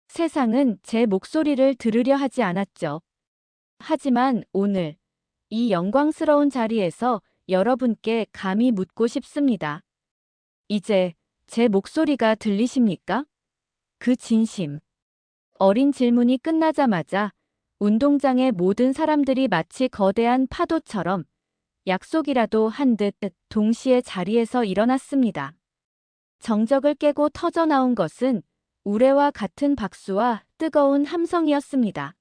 세상은 제 목소리를 들으려 하지 않았죠. 하지만 오늘 이 영광스러운 자리에서 여러분께 감히 묻고 싶습니다. 이제 제 목소리가 들리십니까? 그 진심. 어린 질문이 끝나자마자 운동장의 모든 사람들이 마치 거대한 파도처럼 약속이라도 한 듯 동시에 자리에서 일어났습니다. 정적을 깨고 터져나온 것은 우레와 같은 박수와 뜨거운 함성이었습니다.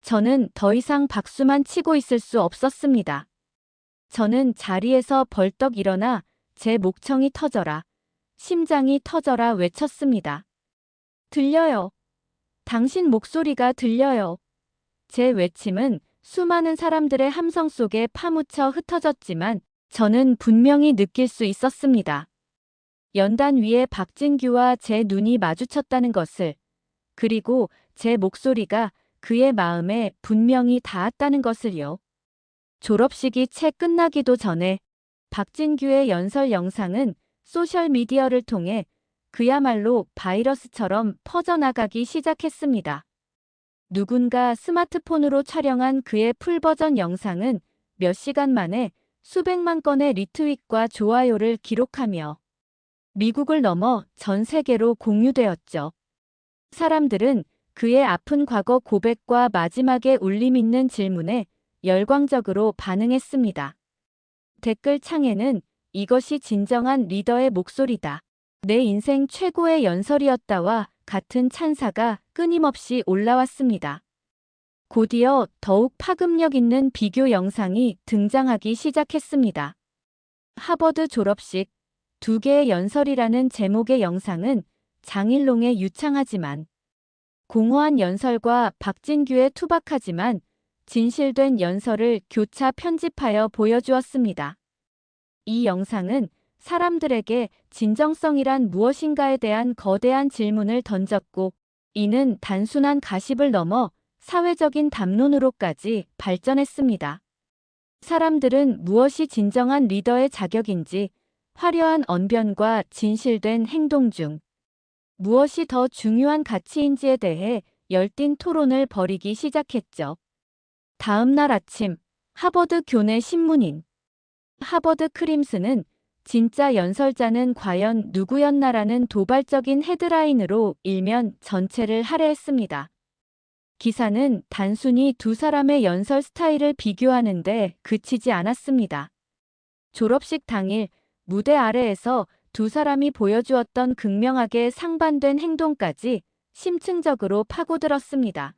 저는 더 이상 박수만 치고 있을 수 없었습니다. 저는 자리에서 벌떡 일어나 제 목청이 터져라, 심장이 터져라 외쳤습니다. 들려요. 당신 목소리가 들려요. 제 외침은 수많은 사람들의 함성 속에 파묻혀 흩어졌지만 저는 분명히 느낄 수 있었습니다. 연단 위에 박진규와 제 눈이 마주쳤다는 것을, 그리고 제 목소리가 그의 마음에 분명히 닿았다는 것을요. 졸업식이 채 끝나기도 전에 박진규의 연설 영상은 소셜미디어를 통해 그야말로 바이러스처럼 퍼져나가기 시작했습니다. 누군가 스마트폰으로 촬영한 그의 풀버전 영상은 몇 시간 만에 수백만 건의 리트윗과 좋아요를 기록하며 미국을 넘어 전 세계로 공유되었죠. 사람들은 그의 아픈 과거 고백과 마지막에 울림 있는 질문에 열광적으로 반응했습니다. 댓글 창에는 이것이 진정한 리더의 목소리다. 내 인생 최고의 연설이었다와 같은 찬사가 끊임없이 올라왔습니다. 곧이어 더욱 파급력 있는 비교 영상이 등장하기 시작했습니다. 하버드 졸업식 2개의 연설이라는 제목의 영상은 장일롱의 유창하지만 공허한 연설과 박진규의 투박하지만 진실된 연설을 교차 편집하여 보여주었습니다. 이 영상은 사람들에게 진정성이란 무엇인가에 대한 거대한 질문을 던졌고, 이는 단순한 가십을 넘어 사회적인 담론으로까지 발전했습니다. 사람들은 무엇이 진정한 리더의 자격인지, 화려한 언변과 진실된 행동 중 무엇이 더 중요한 가치인지에 대해 열띤 토론을 벌이기 시작했죠. 다음 날 아침, 하버드 교내 신문인 하버드 크림슨은 진짜 연설자는 과연 누구였나라는 도발적인 헤드라인으로 일면 전체를 할애했습니다. 기사는 단순히 두 사람의 연설 스타일을 비교하는데 그치지 않았습니다. 졸업식 당일 무대 아래에서 두 사람이 보여주었던 극명하게 상반된 행동까지 심층적으로 파고들었습니다.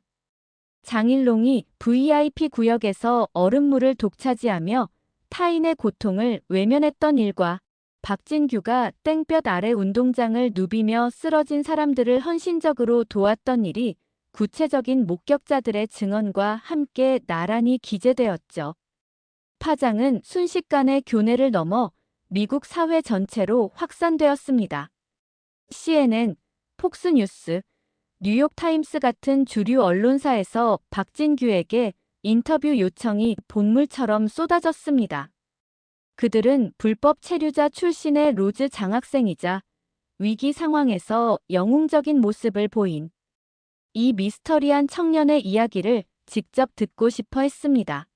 장일롱이 VIP 구역에서 얼음물을 독차지하며 타인의 고통을 외면했던 일과 박진규가 땡볕 아래 운동장을 누비며 쓰러진 사람들을 헌신적으로 도왔던 일이 구체적인 목격자들의 증언과 함께 나란히 기재되었죠. 파장은 순식간에 교내를 넘어 미국 사회 전체로 확산되었습니다. CNN, 폭스뉴스, 뉴욕타임스 같은 주류 언론사에서 박진규에게 인터뷰 요청이 본물처럼 쏟아졌습니다. 그들은 불법 체류자 출신의 로즈 장학생이자 위기 상황에서 영웅적인 모습을 보인 이 미스터리한 청년의 이야기를 직접 듣고 싶어 했습니다.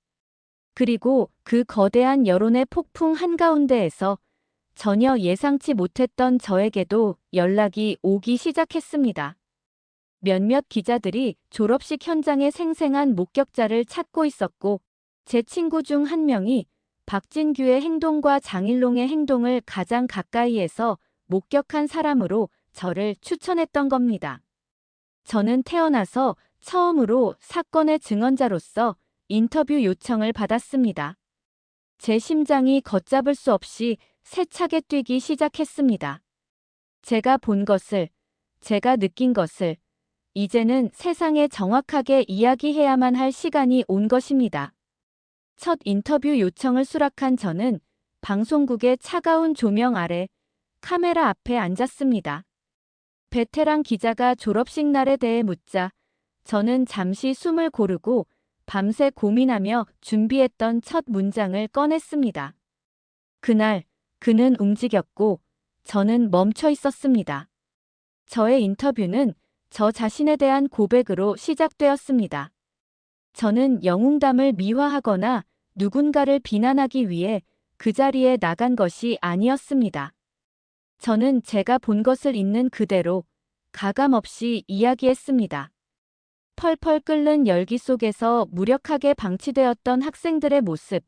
그리고 그 거대한 여론의 폭풍 한가운데에서 전혀 예상치 못했던 저에게도 연락이 오기 시작했습니다. 몇몇 기자들이 졸업식 현장의 생생한 목격자를 찾고 있었고, 제 친구 중 한 명이 박진규의 행동과 장일롱의 행동을 가장 가까이에서 목격한 사람으로 저를 추천했던 겁니다. 저는 태어나서 처음으로 사건의 증언자로서 인터뷰 요청을 받았습니다. 제 심장이 걷잡을 수 없이 세차게 뛰기 시작했습니다. 제가 본 것을, 제가 느낀 것을 이제는 세상에 정확하게 이야기해야만 할 시간이 온 것입니다. 첫 인터뷰 요청을 수락한 저는 방송국의 차가운 조명 아래 카메라 앞에 앉았습니다. 베테랑 기자가 졸업식 날에 대해 묻자 저는 잠시 숨을 고르고 밤새 고민하며 준비했던 첫 문장을 꺼냈습니다. 그날 그는 움직였고 저는 멈춰 있었습니다. 저의 인터뷰는 저 자신에 대한 고백으로 시작되었습니다. 저는 영웅담을 미화하거나 누군가를 비난하기 위해 그 자리에 나간 것이 아니었습니다. 저는 제가 본 것을 있는 그대로 가감없이 이야기했습니다. 펄펄 끓는 열기 속에서 무력하게 방치되었던 학생들의 모습,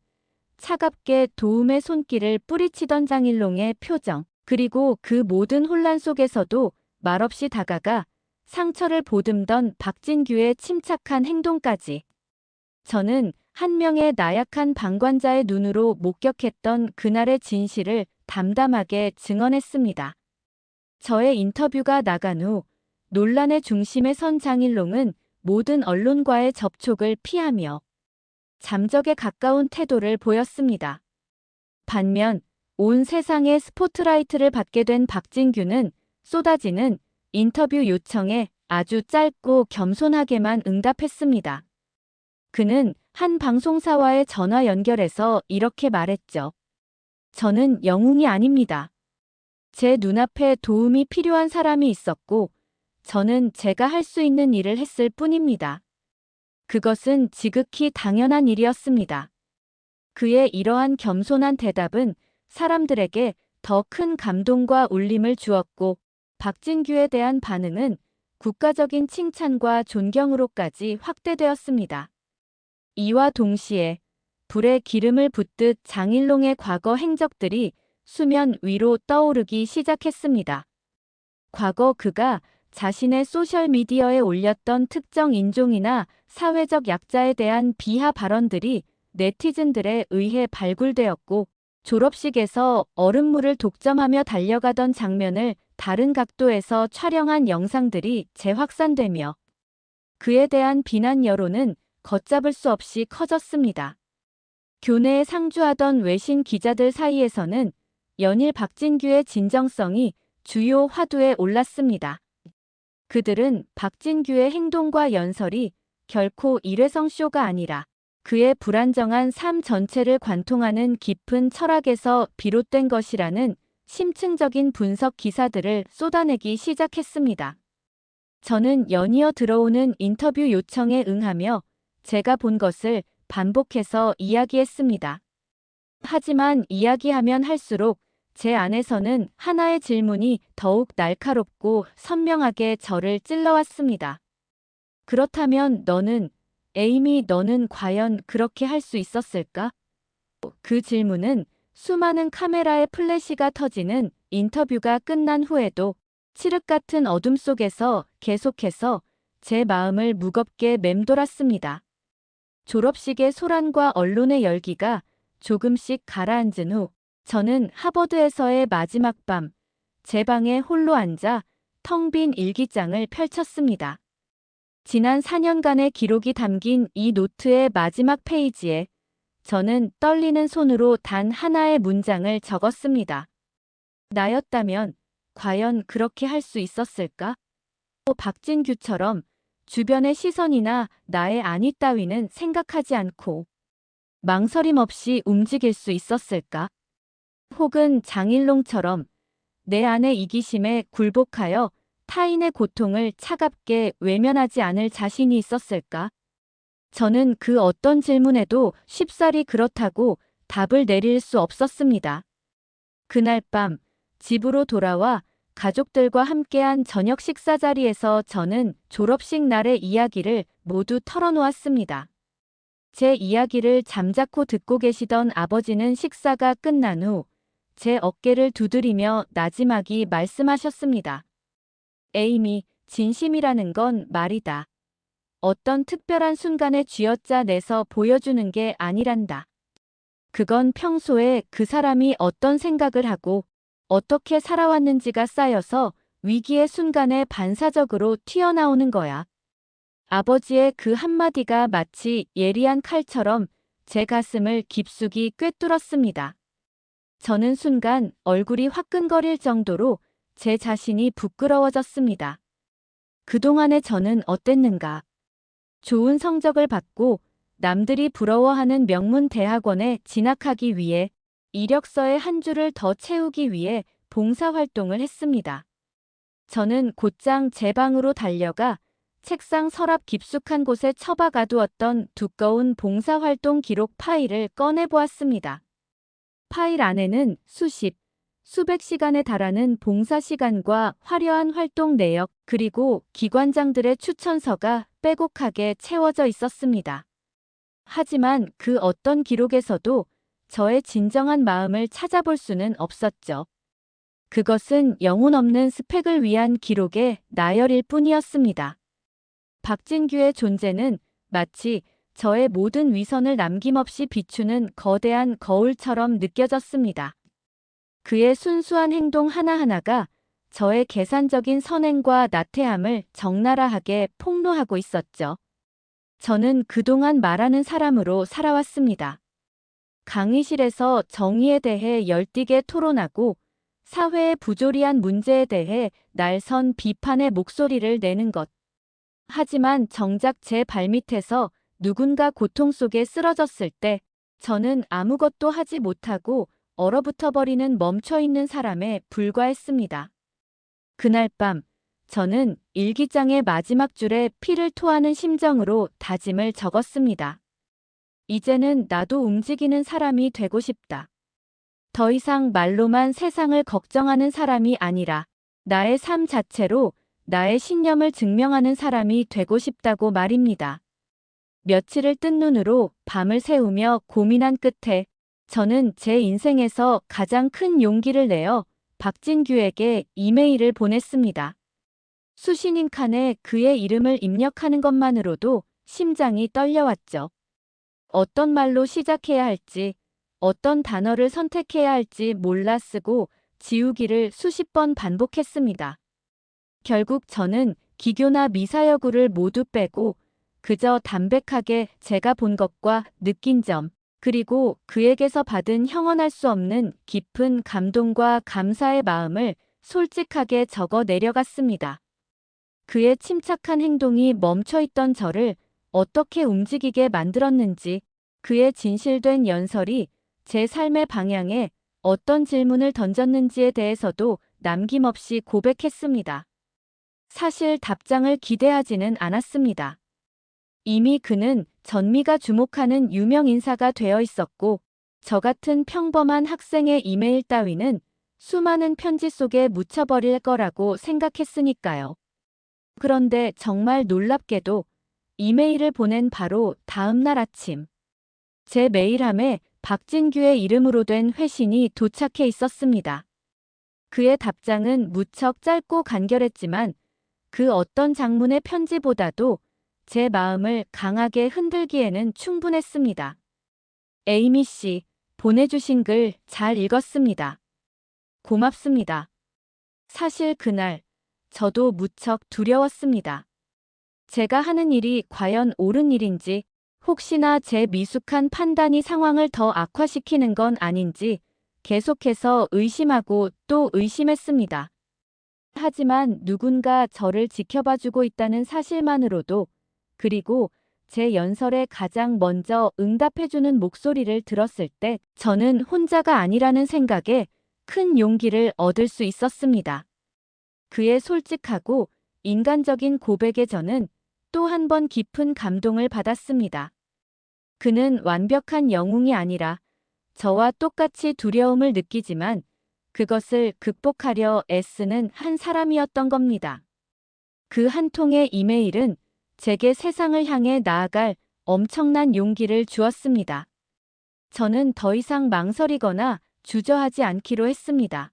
차갑게 도움의 손길을 뿌리치던 장일롱의 표정, 그리고 그 모든 혼란 속에서도 말없이 다가가 상처를 보듬던 박진규의 침착한 행동까지. 저는 한 명의 나약한 방관자의 눈으로 목격했던 그날의 진실을 담담하게 증언했습니다. 저의 인터뷰가 나간 후 논란의 중심에 선 장일롱은 모든 언론과의 접촉을 피하며 잠적에 가까운 태도를 보였습니다. 반면 온 세상의 스포트라이트를 받게 된 박진규는 쏟아지는 인터뷰 요청에 아주 짧고 겸손하게만 응답했습니다. 그는 한 방송사와의 전화 연결에서 이렇게 말했죠. 저는 영웅이 아닙니다. 제 눈앞에 도움이 필요한 사람이 있었고, 저는 제가 할 수 있는 일을 했을 뿐입니다. 그것은 지극히 당연한 일이었습니다. 그의 이러한 겸손한 대답은 사람들에게 더 큰 감동과 울림을 주었고, 박진규에 대한 반응은 국가적인 칭찬과 존경으로까지 확대되었습니다. 이와 동시에 불에 기름을 붓듯 장일롱의 과거 행적들이 수면 위로 떠오르기 시작했습니다. 과거 그가 자신의 소셜미디어에 올렸던 특정 인종이나 사회적 약자에 대한 비하 발언들이 네티즌들에 의해 발굴되었고, 졸업식에서 얼음물을 독점하며 달려가던 장면을 다른 각도에서 촬영한 영상들이 재확산되며 그에 대한 비난 여론은 걷잡을 수 없이 커졌습니다. 교내에 상주하던 외신 기자들 사이에서는 연일 박진규의 진정성이 주요 화두에 올랐습니다. 그들은 박진규의 행동과 연설이 결코 일회성 쇼가 아니라 그의 불안정한 삶 전체를 관통하는 깊은 철학에서 비롯된 것이라는 심층적인 분석 기사들을 쏟아내기 시작했습니다. 저는 연이어 들어오는 인터뷰 요청에 응하며 제가 본 것을 반복해서 이야기했습니다. 하지만 이야기하면 할수록 제 안에서는 하나의 질문이 더욱 날카롭고 선명하게 저를 찔러왔습니다. 그렇다면 에이미, 너는 과연 그렇게 할 수 있었을까? 그 질문은 수많은 카메라의 플래시가 터지는 인터뷰가 끝난 후에도 칠흑 같은 어둠 속에서 계속해서 제 마음을 무겁게 맴돌았습니다. 졸업식의 소란과 언론의 열기가 조금씩 가라앉은 후 저는 하버드에서의 마지막 밤, 제 방에 홀로 앉아 텅 빈 일기장을 펼쳤습니다. 지난 4년간의 기록이 담긴 이 노트의 마지막 페이지에 저는 떨리는 손으로 단 하나의 문장을 적었습니다. 나였다면 과연 그렇게 할 수 있었을까? 박진규처럼 주변의 시선이나 나의 안위 따위는 생각하지 않고 망설임 없이 움직일 수 있었을까? 혹은 장일롱처럼 내 안의 이기심에 굴복하여 타인의 고통을 차갑게 외면하지 않을 자신이 있었을까? 저는 그 어떤 질문에도 쉽사리 그렇다고 답을 내릴 수 없었습니다. 그날 밤 집으로 돌아와 가족들과 함께한 저녁 식사 자리에서 저는 졸업식 날의 이야기를 모두 털어놓았습니다. 제 이야기를 잠자코 듣고 계시던 아버지는 식사가 끝난 후 제 어깨를 두드리며 나지막이 말씀하셨습니다. 에이미, 진심이라는 건 말이다. 어떤 특별한 순간에 쥐어짜 내서 보여주는 게 아니란다. 그건 평소에 그 사람이 어떤 생각을 하고 어떻게 살아왔는지가 쌓여서 위기의 순간에 반사적으로 튀어나오는 거야. 아버지의 그 한마디가 마치 예리한 칼처럼 제 가슴을 깊숙이 꿰뚫었습니다. 저는 순간 얼굴이 화끈거릴 정도로 제 자신이 부끄러워졌습니다. 그동안의 저는 어땠는가? 좋은 성적을 받고 남들이 부러워하는 명문 대학원에 진학하기 위해 이력서에 한 줄을 더 채우기 위해 봉사활동을 했습니다. 저는 곧장 제 방으로 달려가 책상 서랍 깊숙한 곳에 처박아두었던 두꺼운 봉사활동 기록 파일을 꺼내보았습니다. 파일 안에는 수백 시간에 달하는 봉사 시간과 화려한 활동 내역 그리고 기관장들의 추천서가 빼곡하게 채워져 있었습니다. 하지만 그 어떤 기록에서도 저의 진정한 마음을 찾아볼 수는 없었죠. 그것은 영혼 없는 스펙을 위한 기록의 나열일 뿐이었습니다. 박진규의 존재는 마치 저의 모든 위선을 남김없이 비추는 거대한 거울처럼 느껴졌습니다. 그의 순수한 행동 하나하나가 저의 계산적인 선행과 나태함을 적나라하게 폭로하고 있었죠. 저는 그동안 말하는 사람으로 살아왔습니다. 강의실에서 정의에 대해 열띠게 토론하고 사회의 부조리한 문제에 대해 날선 비판의 목소리를 내는 것. 하지만 정작 제 발밑에서 누군가 고통 속에 쓰러졌을 때 저는 아무것도 하지 못하고 얼어붙어버리는 멈춰있는 사람에 불과했습니다. 그날 밤 저는 일기장의 마지막 줄에 피를 토하는 심정으로 다짐을 적었습니다. 이제는 나도 움직이는 사람이 되고 싶다. 더 이상 말로만 세상을 걱정하는 사람이 아니라 나의 삶 자체로 나의 신념을 증명하는 사람이 되고 싶다고 말입니다. 며칠을 뜬 눈으로 밤을 새우며 고민한 끝에 저는 제 인생에서 가장 큰 용기를 내어 박진규에게 이메일을 보냈습니다. 수신인 칸에 그의 이름을 입력하는 것만으로도 심장이 떨려왔죠. 어떤 말로 시작해야 할지, 어떤 단어를 선택해야 할지 몰라 쓰고 지우기를 수십 번 반복했습니다. 결국 저는 기교나 미사여구를 모두 빼고 그저 담백하게 제가 본 것과 느낀 점, 그리고 그에게서 받은 형언할 수 없는 깊은 감동과 감사의 마음을 솔직하게 적어 내려갔습니다. 그의 침착한 행동이 멈춰있던 저를 어떻게 움직이게 만들었는지, 그의 진실된 연설이 제 삶의 방향에 어떤 질문을 던졌는지에 대해서도 남김없이 고백했습니다. 사실 답장을 기대하지는 않았습니다. 이미 그는 전미가 주목하는 유명 인사가 되어 있었고 저 같은 평범한 학생의 이메일 따위는 수많은 편지 속에 묻혀버릴 거라고 생각했으니까요. 그런데 정말 놀랍게도 이메일을 보낸 바로 다음 날 아침 제 메일함에 박진규의 이름으로 된 회신이 도착해 있었습니다. 그의 답장은 무척 짧고 간결했지만 그 어떤 장문의 편지보다도 제 마음을 강하게 흔들기에는 충분했습니다. 에이미 씨, 보내주신 글 잘 읽었습니다. 고맙습니다. 사실 그날 저도 무척 두려웠습니다. 제가 하는 일이 과연 옳은 일인지, 혹시나 제 미숙한 판단이 상황을 더 악화시키는 건 아닌지 계속해서 의심하고 또 의심했습니다. 하지만 누군가 저를 지켜봐주고 있다는 사실만으로도, 그리고 제 연설에 가장 먼저 응답해주는 목소리를 들었을 때 저는 혼자가 아니라는 생각에 큰 용기를 얻을 수 있었습니다. 그의 솔직하고 인간적인 고백에 저는 또 한 번 깊은 감동을 받았습니다. 그는 완벽한 영웅이 아니라 저와 똑같이 두려움을 느끼지만 그것을 극복하려 애쓰는 한 사람이었던 겁니다. 그 한 통의 이메일은 제게 세상을 향해 나아갈 엄청난 용기를 주었습니다. 저는 더 이상 망설이거나 주저하지 않기로 했습니다.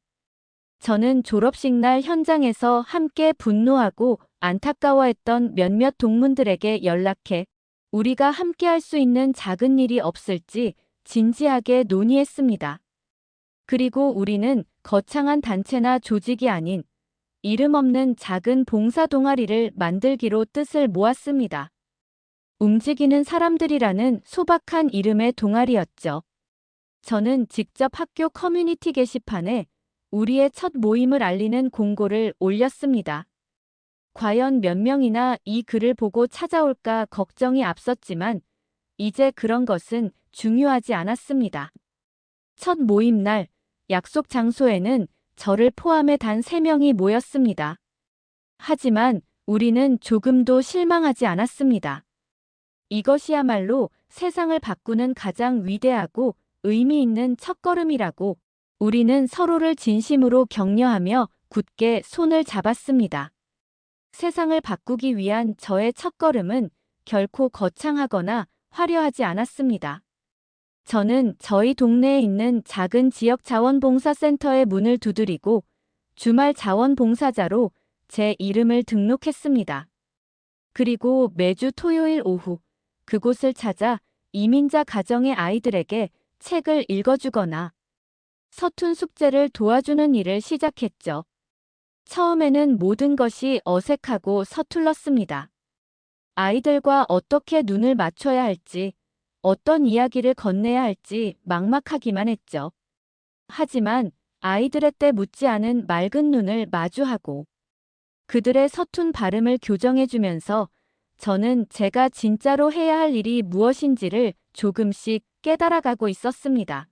저는 졸업식 날 현장에서 함께 분노하고 안타까워했던 몇몇 동문들에게 연락해 우리가 함께 할 수 있는 작은 일이 없을지 진지하게 논의했습니다. 그리고 우리는 거창한 단체나 조직이 아닌 이름 없는 작은 봉사 동아리를 만들기로 뜻을 모았습니다. 움직이는 사람들이라는 소박한 이름의 동아리였죠. 저는 직접 학교 커뮤니티 게시판에 우리의 첫 모임을 알리는 공고를 올렸습니다. 과연 몇 명이나 이 글을 보고 찾아올까 걱정이 앞섰지만 이제 그런 것은 중요하지 않았습니다. 첫 모임 날 약속 장소에는 저를 포함해 단 3명이 모였습니다. 하지만 우리는 조금도 실망하지 않았습니다. 이것이야말로 세상을 바꾸는 가장 위대하고 의미 있는 첫걸음이라고 우리는 서로를 진심으로 격려하며 굳게 손을 잡았습니다. 세상을 바꾸기 위한 저의 첫걸음은 결코 거창하거나 화려하지 않았습니다. 저는 저희 동네에 있는 작은 지역 자원봉사센터의 문을 두드리고 주말 자원봉사자로 제 이름을 등록했습니다. 그리고 매주 토요일 오후 그곳을 찾아 이민자 가정의 아이들에게 책을 읽어주거나 서툰 숙제를 도와주는 일을 시작했죠. 처음에는 모든 것이 어색하고 서툴렀습니다. 아이들과 어떻게 눈을 맞춰야 할지, 어떤 이야기를 건네야 할지 막막하기만 했죠. 하지만 아이들의 때 묻지 않은 맑은 눈을 마주하고 그들의 서툰 발음을 교정해주면서 저는 제가 진짜로 해야 할 일이 무엇인지를 조금씩 깨달아가고 있었습니다.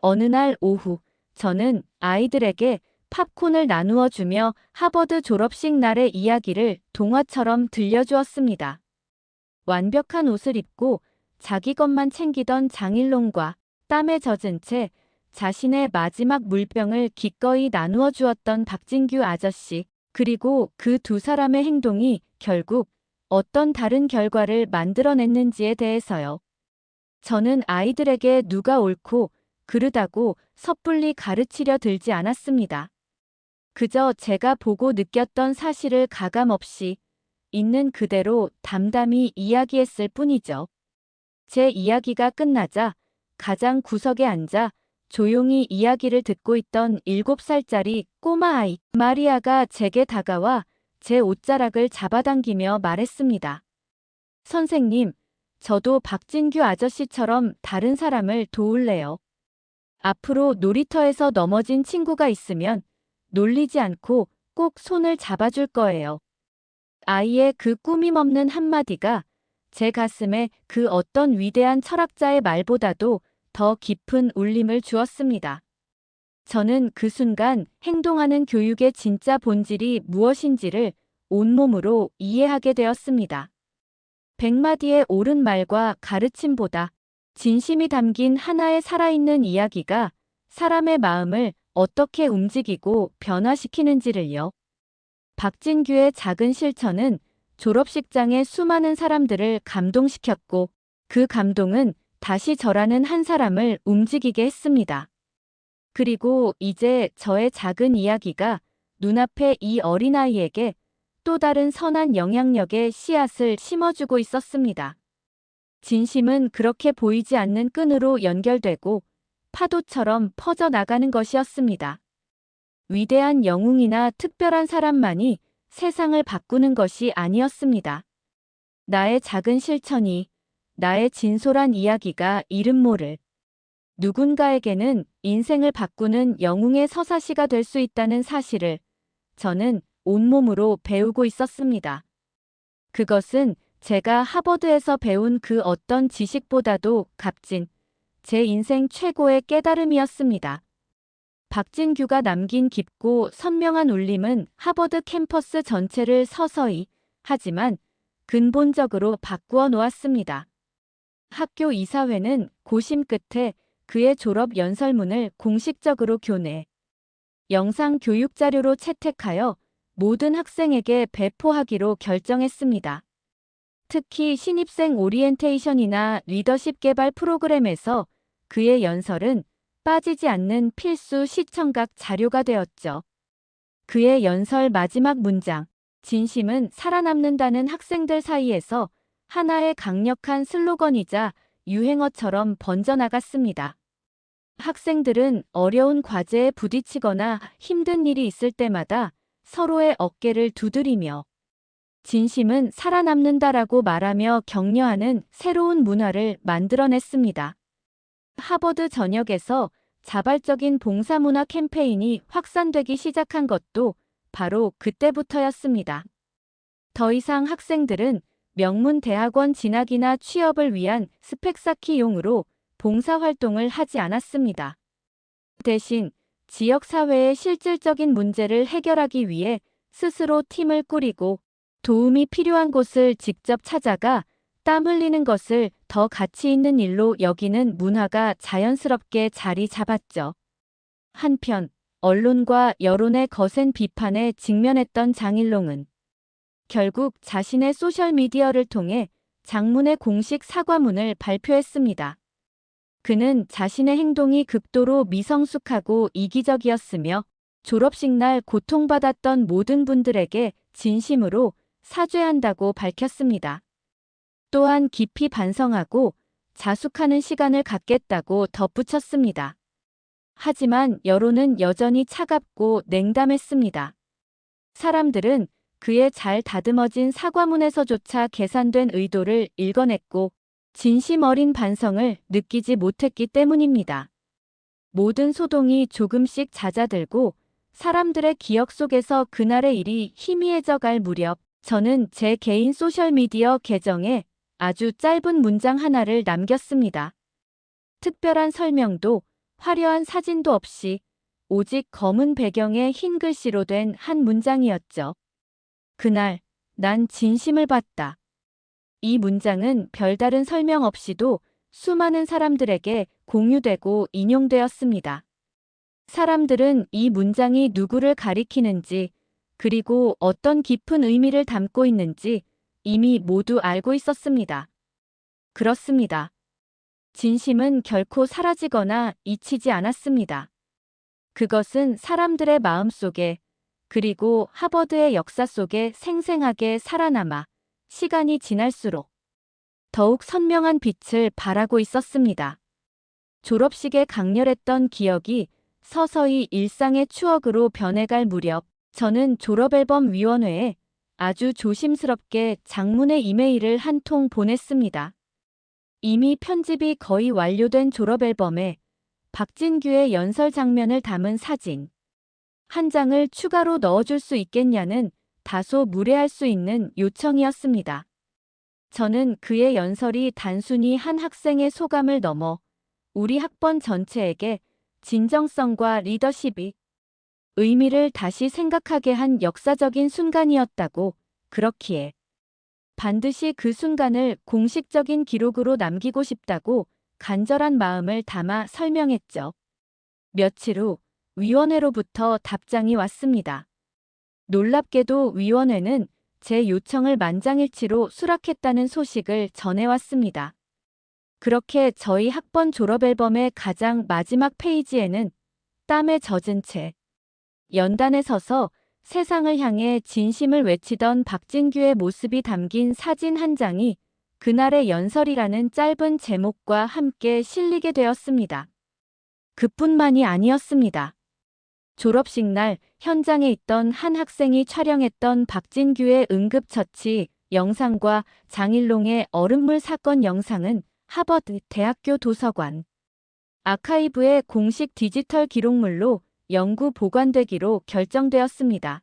어느 날 오후, 저는 아이들에게 팝콘을 나누어 주며 하버드 졸업식 날의 이야기를 동화처럼 들려주었습니다. 완벽한 옷을 입고 자기 것만 챙기던 장일롱과 땀에 젖은 채 자신의 마지막 물병을 기꺼이 나누어 주었던 박진규 아저씨, 그리고 그 두 사람의 행동이 결국 어떤 다른 결과를 만들어냈는지에 대해서요. 저는 아이들에게 누가 옳고 그르다고 섣불리 가르치려 들지 않았습니다. 그저 제가 보고 느꼈던 사실을 가감없이 있는 그대로 담담히 이야기했을 뿐이죠. 제 이야기가 끝나자 가장 구석에 앉아 조용히 이야기를 듣고 있던 7살짜리 꼬마 아이 마리아가 제게 다가와 제 옷자락을 잡아당기며 말했습니다. 선생님, 저도 박진규 아저씨처럼 다른 사람을 도울래요. 앞으로 놀이터에서 넘어진 친구가 있으면 놀리지 않고 꼭 손을 잡아줄 거예요. 아이의 그 꾸밈 없는 한마디가 제 가슴에 그 어떤 위대한 철학자의 말보다도 더 깊은 울림을 주었습니다. 저는 그 순간 행동하는 교육의 진짜 본질이 무엇인지를 온몸으로 이해하게 되었습니다. 100마디의 옳은 말과 가르침보다 진심이 담긴 하나의 살아있는 이야기가 사람의 마음을 어떻게 움직이고 변화시키는지를요. 박진규의 작은 실천은 졸업식장의 수많은 사람들을 감동시켰고 그 감동은 다시 저라는 한 사람을 움직이게 했습니다. 그리고 이제 저의 작은 이야기가 눈앞에 이 어린아이에게 또 다른 선한 영향력의 씨앗을 심어주고 있었습니다. 진심은 그렇게 보이지 않는 끈으로 연결되고 파도처럼 퍼져나가는 것이었습니다. 위대한 영웅이나 특별한 사람만이 세상을 바꾸는 것이 아니었습니다. 나의 작은 실천이, 나의 진솔한 이야기가 이름 모를 누군가에게는 인생을 바꾸는 영웅의 서사시가 될 수 있다는 사실을 저는 온몸으로 배우고 있었습니다. 그것은 제가 하버드에서 배운 그 어떤 지식보다도 값진 제 인생 최고의 깨달음이었습니다. 박진규가 남긴 깊고 선명한 울림은 하버드 캠퍼스 전체를 서서히 하지만 근본적으로 바꾸어 놓았습니다. 학교 이사회는 고심 끝에 그의 졸업 연설문을 공식적으로 교내 영상 교육 자료로 채택하여 모든 학생에게 배포하기로 결정했습니다. 특히 신입생 오리엔테이션이나 리더십 개발 프로그램에서 그의 연설은 빠지지 않는 필수 시청각 자료가 되었죠. 그의 연설 마지막 문장, 진심은 살아남는다는 학생들 사이에서 하나의 강력한 슬로건이자 유행어처럼 번져나갔습니다. 학생들은 어려운 과제에 부딪히거나 힘든 일이 있을 때마다 서로의 어깨를 두드리며 진심은 살아남는다라고 말하며 격려하는 새로운 문화를 만들어냈습니다. 하버드 전역에서 자발적인 봉사문화 캠페인이 확산되기 시작한 것도 바로 그때부터였습니다. 더 이상 학생들은 명문 대학원 진학이나 취업을 위한 스펙 쌓기용으로 봉사활동을 하지 않았습니다. 대신 지역사회의 실질적인 문제를 해결하기 위해 스스로 팀을 꾸리고 도움이 필요한 곳을 직접 찾아가 땀 흘리는 것을 더 가치 있는 일로 여기는 문화가 자연스럽게 자리 잡았죠. 한편 언론과 여론의 거센 비판에 직면했던 장일롱은 결국 자신의 소셜미디어를 통해 장문의 공식 사과문을 발표했습니다. 그는 자신의 행동이 극도로 미성숙하고 이기적이었으며 졸업식 날 고통받았던 모든 분들에게 진심으로 사죄한다고 밝혔습니다. 또한 깊이 반성하고 자숙하는 시간을 갖겠다고 덧붙였습니다. 하지만 여론은 여전히 차갑고 냉담했습니다. 사람들은 그의 잘 다듬어진 사과문에서조차 계산된 의도를 읽어냈고 진심 어린 반성을 느끼지 못했기 때문입니다. 모든 소동이 조금씩 잦아들고 사람들의 기억 속에서 그날의 일이 희미해져 갈 무렵 저는 제 개인 소셜미디어 계정에 아주 짧은 문장 하나를 남겼습니다. 특별한 설명도 화려한 사진도 없이 오직 검은 배경에 흰 글씨로 된 한 문장이었죠. 그날 난 진심을 봤다. 이 문장은 별다른 설명 없이도 수많은 사람들에게 공유되고 인용되었습니다. 사람들은 이 문장이 누구를 가리키는지 그리고 어떤 깊은 의미를 담고 있는지 이미 모두 알고 있었습니다. 그렇습니다. 진심은 결코 사라지거나 잊히지 않았습니다. 그것은 사람들의 마음속에 그리고 하버드의 역사 속에 생생하게 살아남아 시간이 지날수록 더욱 선명한 빛을 발하고 있었습니다. 졸업식에 강렬했던 기억이 서서히 일상의 추억으로 변해갈 무렵 저는 졸업앨범 위원회에 아주 조심스럽게 장문의 이메일을 한 통 보냈습니다. 이미 편집이 거의 완료된 졸업앨범에 박진규의 연설 장면을 담은 사진 한 장을 추가로 넣어줄 수 있겠냐는 다소 무례할 수 있는 요청이었습니다. 저는 그의 연설이 단순히 한 학생의 소감을 넘어 우리 학번 전체에게 진정성과 리더십이 의미를 다시 생각하게 한 역사적인 순간이었다고 그렇기에 반드시 그 순간을 공식적인 기록으로 남기고 싶다고 간절한 마음을 담아 설명했죠. 며칠 후 위원회로부터 답장이 왔습니다. 놀랍게도 위원회는 제 요청을 만장일치로 수락했다는 소식을 전해왔습니다. 그렇게 저희 학번 졸업앨범의 가장 마지막 페이지에는 땀에 젖은 채 연단에 서서 세상을 향해 진심을 외치던 박진규의 모습이 담긴 사진 한 장이 그날의 연설이라는 짧은 제목과 함께 실리게 되었습니다. 그뿐만이 아니었습니다. 졸업식 날 현장에 있던 한 학생이 촬영했던 박진규의 응급처치 영상과 장일롱의 얼음물 사건 영상은 하버드 대학교 도서관 아카이브의 공식 디지털 기록물로 영구 보관되기로 결정되었습니다.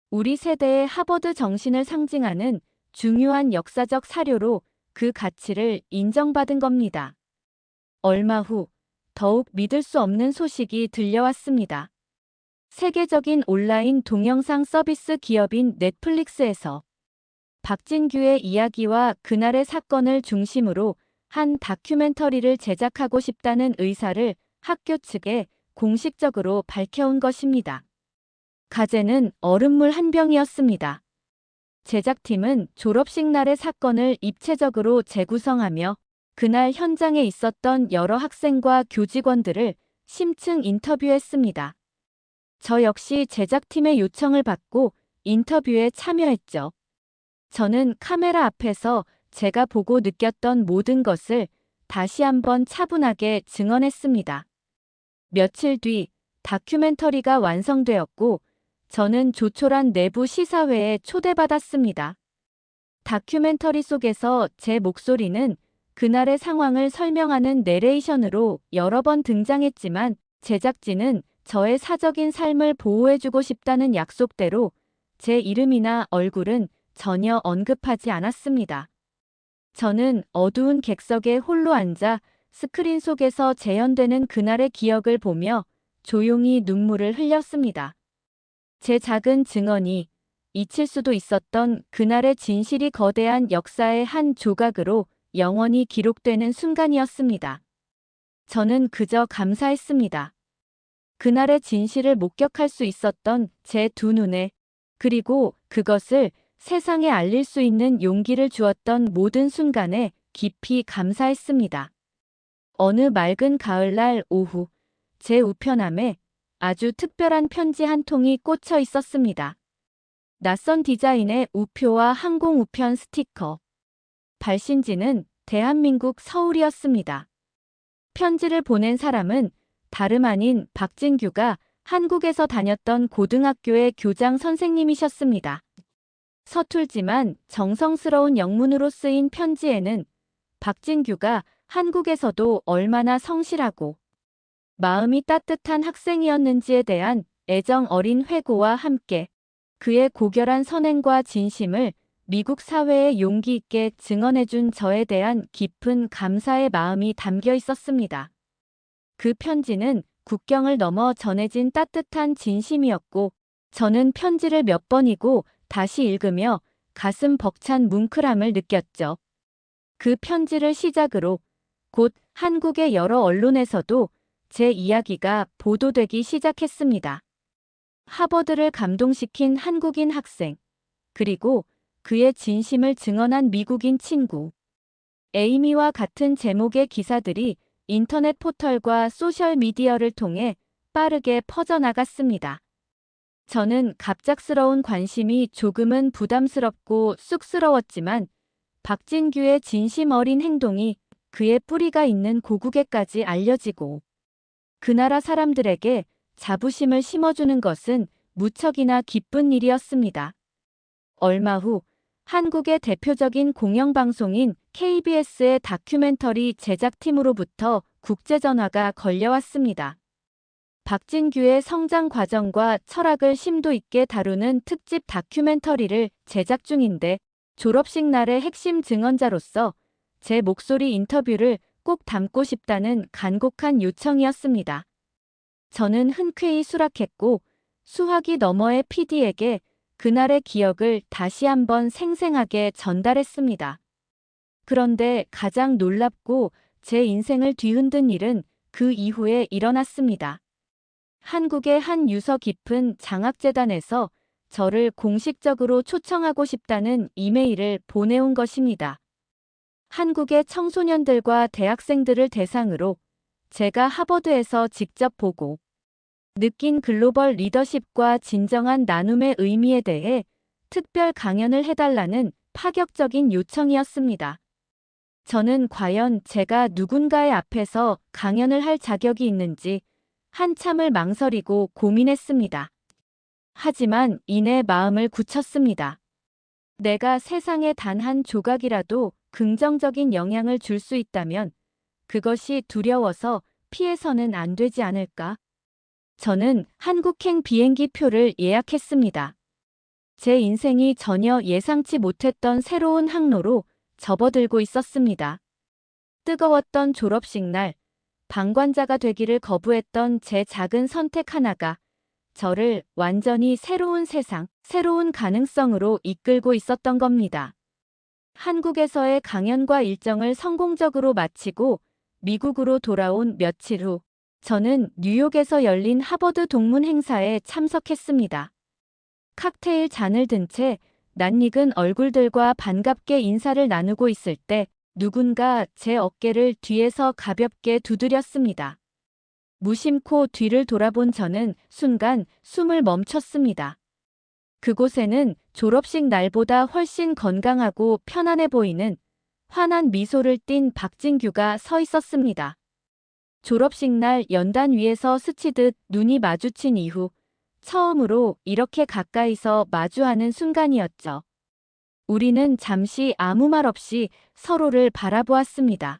우리 세대의 하버드 정신을 상징하는 중요한 역사적 사료로 그 가치를 인정받은 겁니다. 얼마 후 더욱 믿을 수 없는 소식이 들려왔습니다. 세계적인 온라인 동영상 서비스 기업인 넷플릭스에서 박진규의 이야기와 그날의 사건을 중심으로 한 다큐멘터리를 제작하고 싶다는 의사를 학교 측에 공식적으로 밝혀온 것입니다. 가제는 얼음물 한 병이었습니다. 제작팀은 졸업식 날의 사건을 입체적으로 재구성하며 그날 현장에 있었던 여러 학생과 교직원들을 심층 인터뷰했습니다. 저 역시 제작팀의 요청을 받고 인터뷰에 참여했죠. 저는 카메라 앞에서 제가 보고 느꼈던 모든 것을 다시 한번 차분하게 증언했습니다. 며칠 뒤 다큐멘터리가 완성되었고 저는 조촐한 내부 시사회에 초대받았습니다. 다큐멘터리 속에서 제 목소리는 그날의 상황을 설명하는 내레이션으로 여러 번 등장했지만 제작진은 저의 사적인 삶을 보호해주고 싶다는 약속대로 제 이름이나 얼굴은 전혀 언급하지 않았습니다. 저는 어두운 객석에 홀로 앉아 스크린 속에서 재현되는 그날의 기억을 보며 조용히 눈물을 흘렸습니다. 제 작은 증언이 잊힐 수도 있었던 그날의 진실이 거대한 역사의 한 조각으로 영원히 기록되는 순간이었습니다. 저는 그저 감사했습니다. 그날의 진실을 목격할 수 있었던 제 두 눈에, 그리고 그것을 세상에 알릴 수 있는 용기를 주었던 모든 순간에 깊이 감사했습니다. 어느 맑은 가을날 오후, 제 우편함에 아주 특별한 편지 한 통이 꽂혀 있었습니다. 낯선 디자인의 우표와 항공 우편 스티커. 발신지는 대한민국 서울이었습니다. 편지를 보낸 사람은 다름 아닌 박진규가 한국에서 다녔던 고등학교의 교장 선생님이셨습니다. 서툴지만 정성스러운 영문으로 쓰인 편지에는 박진규가 한국에서도 얼마나 성실하고 마음이 따뜻한 학생이었는지에 대한 애정 어린 회고와 함께 그의 고결한 선행과 진심을 미국 사회에 용기 있게 증언해준 저에 대한 깊은 감사의 마음이 담겨 있었습니다. 그 편지는 국경을 넘어 전해진 따뜻한 진심이었고, 저는 편지를 몇 번이고 다시 읽으며 가슴 벅찬 뭉클함을 느꼈죠. 그 편지를 시작으로 곧 한국의 여러 언론에서도 제 이야기가 보도되기 시작했습니다. 하버드를 감동시킨 한국인 학생, 그리고 그의 진심을 증언한 미국인 친구. 에이미와 같은 제목의 기사들이 인터넷 포털과 소셜미디어를 통해 빠르게 퍼져나갔습니다. 저는 갑작스러운 관심이 조금은 부담스럽고 쑥스러웠지만 박진규의 진심 어린 행동이 그의 뿌리가 있는 고국에까지 알려지고 그 나라 사람들에게 자부심을 심어주는 것은 무척이나 기쁜 일이었습니다. 얼마 후 한국의 대표적인 공영방송인 KBS의 다큐멘터리 제작팀으로부터 국제전화가 걸려왔습니다. 박진규의 성장 과정과 철학을 심도 있게 다루는 특집 다큐멘터리를 제작 중인데 졸업식 날의 핵심 증언자로서 제 목소리 인터뷰를 꼭 담고 싶다는 간곡한 요청이었습니다. 저는 흔쾌히 수락했고 수화기 너머의 PD에게 그날의 기억을 다시 한번 생생하게 전달했습니다. 그런데 가장 놀랍고 제 인생을 뒤흔든 일은 그 이후에 일어났습니다. 한국의 한 유서 깊은 장학재단에서 저를 공식적으로 초청하고 싶다는 이메일을 보내온 것입니다. 한국의 청소년들과 대학생들을 대상으로 제가 하버드에서 직접 보고 느낀 글로벌 리더십과 진정한 나눔의 의미에 대해 특별 강연을 해달라는 파격적인 요청이었습니다. 저는 과연 제가 누군가의 앞에서 강연을 할 자격이 있는지 한참을 망설이고 고민했습니다. 하지만 이내 마음을 굳혔습니다. 내가 세상에 단 한 조각이라도 긍정적인 영향을 줄 수 있다면 그것이 두려워서 피해서는 안 되지 않을까? 저는 한국행 비행기 표를 예약했습니다. 제 인생이 전혀 예상치 못했던 새로운 항로로 접어들고 있었습니다. 뜨거웠던 졸업식 날, 방관자가 되기를 거부했던 제 작은 선택 하나가 저를 완전히 새로운 세상, 새로운 가능성으로 이끌고 있었던 겁니다. 한국에서의 강연과 일정을 성공적으로 마치고 미국으로 돌아온 며칠 후, 저는 뉴욕에서 열린 하버드 동문 행사에 참석했습니다. 칵테일 잔을 든 채 낯익은 얼굴들과 반갑게 인사를 나누고 있을 때 누군가 제 어깨를 뒤에서 가볍게 두드렸습니다. 무심코 뒤를 돌아본 저는 순간 숨을 멈췄습니다. 그곳에는 졸업식 날보다 훨씬 건강하고 편안해 보이는 환한 미소를 띤 박진규가 서 있었습니다. 졸업식 날 연단 위에서 스치듯 눈이 마주친 이후 처음으로 이렇게 가까이서 마주하는 순간이었죠. 우리는 잠시 아무 말 없이 서로를 바라보았습니다.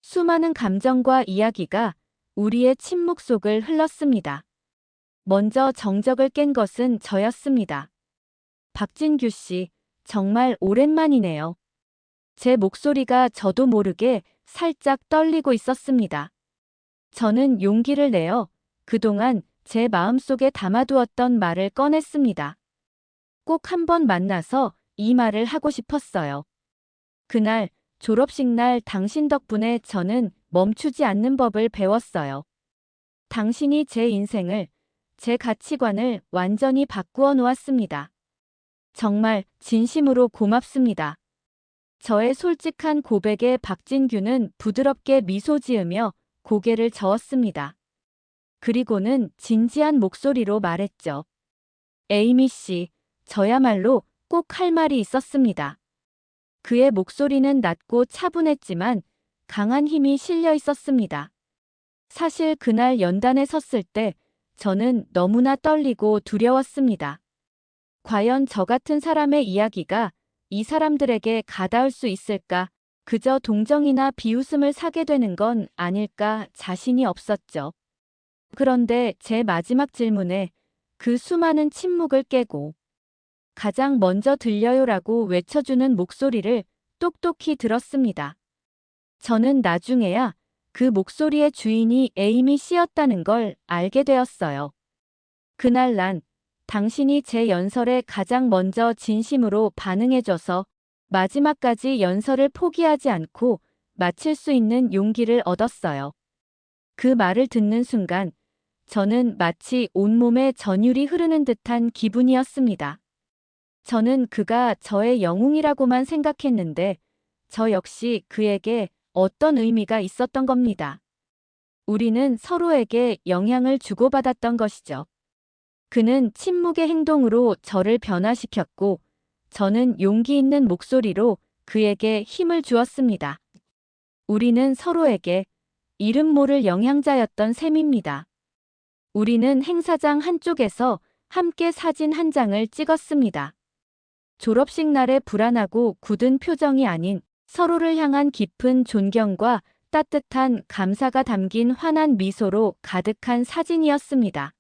수많은 감정과 이야기가 우리의 침묵 속을 흘렀습니다. 먼저 정적을 깬 것은 저였습니다. 박진규 씨, 정말 오랜만이네요. 제 목소리가 저도 모르게 살짝 떨리고 있었습니다. 저는 용기를 내어 그동안 제 마음속에 담아두었던 말을 꺼냈습니다. 꼭 한번 만나서 이 말을 하고 싶었어요. 그날 졸업식 날 당신 덕분에 저는 멈추지 않는 법을 배웠어요. 당신이 제 인생을, 제 가치관을 완전히 바꾸어 놓았습니다. 정말 진심으로 고맙습니다. 저의 솔직한 고백에 박진규는 부드럽게 미소 지으며 고개를 저었습니다. 그리고는 진지한 목소리로 말했죠. 에이미 씨, 저야말로 꼭 할 말이 있었습니다. 그의 목소리는 낮고 차분했지만 강한 힘이 실려 있었습니다. 사실 그날 연단에 섰을 때 저는 너무나 떨리고 두려웠습니다. 과연 저 같은 사람의 이야기가 이 사람들에게 가닿을 수 있을까? 그저 동정이나 비웃음을 사게 되는 건 아닐까 자신이 없었죠. 그런데 제 마지막 질문에 그 수많은 침묵을 깨고 가장 먼저 들려요라고 외쳐주는 목소리를 똑똑히 들었습니다. 저는 나중에야 그 목소리의 주인이 에이미 씨였다는 걸 알게 되었어요. 그날 난 당신이 제 연설에 가장 먼저 진심으로 반응해줘서 마지막까지 연설을 포기하지 않고 마칠 수 있는 용기를 얻었어요. 그 말을 듣는 순간 저는 마치 온몸에 전율이 흐르는 듯한 기분이었습니다. 저는 그가 저의 영웅이라고만 생각했는데 저 역시 그에게 어떤 의미가 있었던 겁니다. 우리는 서로에게 영향을 주고받았던 것이죠. 그는 침묵의 행동으로 저를 변화시켰고 저는 용기 있는 목소리로 그에게 힘을 주었습니다. 우리는 서로에게 이름 모를 영향자였던 셈입니다. 우리는 행사장 한쪽에서 함께 사진 한 장을 찍었습니다. 졸업식 날의 불안하고 굳은 표정이 아닌 서로를 향한 깊은 존경과 따뜻한 감사가 담긴 환한 미소로 가득한 사진이었습니다.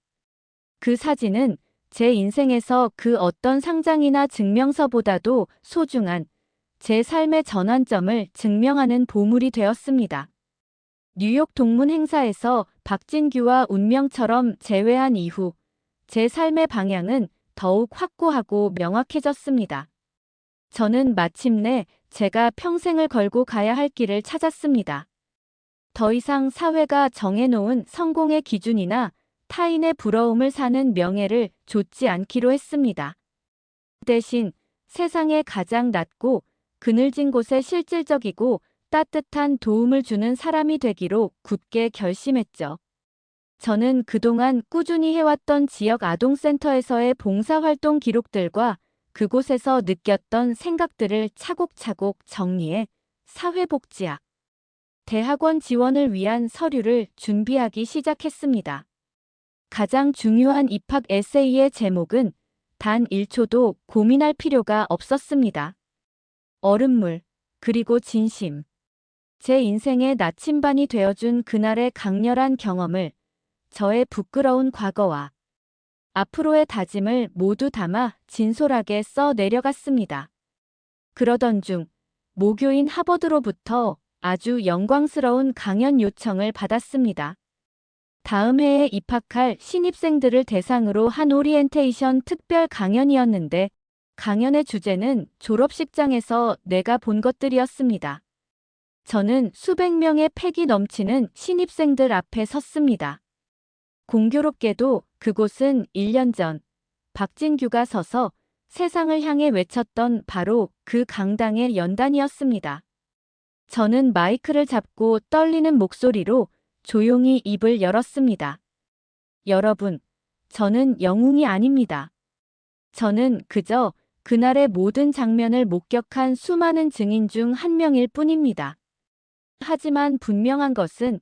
그 사진은 제 인생에서 그 어떤 상장이나 증명서보다도 소중한 제 삶의 전환점을 증명하는 보물이 되었습니다. 뉴욕 동문 행사에서 박진규와 운명처럼 재회한 이후 제 삶의 방향은 더욱 확고하고 명확해졌습니다. 저는 마침내 제가 평생을 걸고 가야 할 길을 찾았습니다. 더 이상 사회가 정해놓은 성공의 기준이나 타인의 부러움을 사는 명예를 좇지 않기로 했습니다. 대신 세상에 가장 낮고 그늘진 곳에 실질적이고 따뜻한 도움을 주는 사람이 되기로 굳게 결심했죠. 저는 그동안 꾸준히 해왔던 지역 아동센터에서의 봉사활동 기록들과 그곳에서 느꼈던 생각들을 차곡차곡 정리해 사회복지학, 대학원 지원을 위한 서류를 준비하기 시작했습니다. 가장 중요한 입학 에세이의 제목은 단 1초도 고민할 필요가 없었습니다. 얼음물, 그리고 진심. 제 인생의 나침반이 되어준 그날의 강렬한 경험을 저의 부끄러운 과거와 앞으로의 다짐을 모두 담아 진솔하게 써 내려갔습니다. 그러던 중 모교인 하버드로부터 아주 영광스러운 강연 요청을 받았습니다. 다음 해에 입학할 신입생들을 대상으로 한 오리엔테이션 특별 강연이었는데 강연의 주제는 졸업식장에서 내가 본 것들이었습니다. 저는 수백 명의 패기 넘치는 신입생들 앞에 섰습니다. 공교롭게도 그곳은 1년 전 박진규가 서서 세상을 향해 외쳤던 바로 그 강당의 연단이었습니다. 저는 마이크를 잡고 떨리는 목소리로 조용히 입을 열었습니다. 여러분, 저는 영웅이 아닙니다. 저는 그저 그날의 모든 장면을 목격한 수많은 증인 중 한 명일 뿐입니다. 하지만 분명한 것은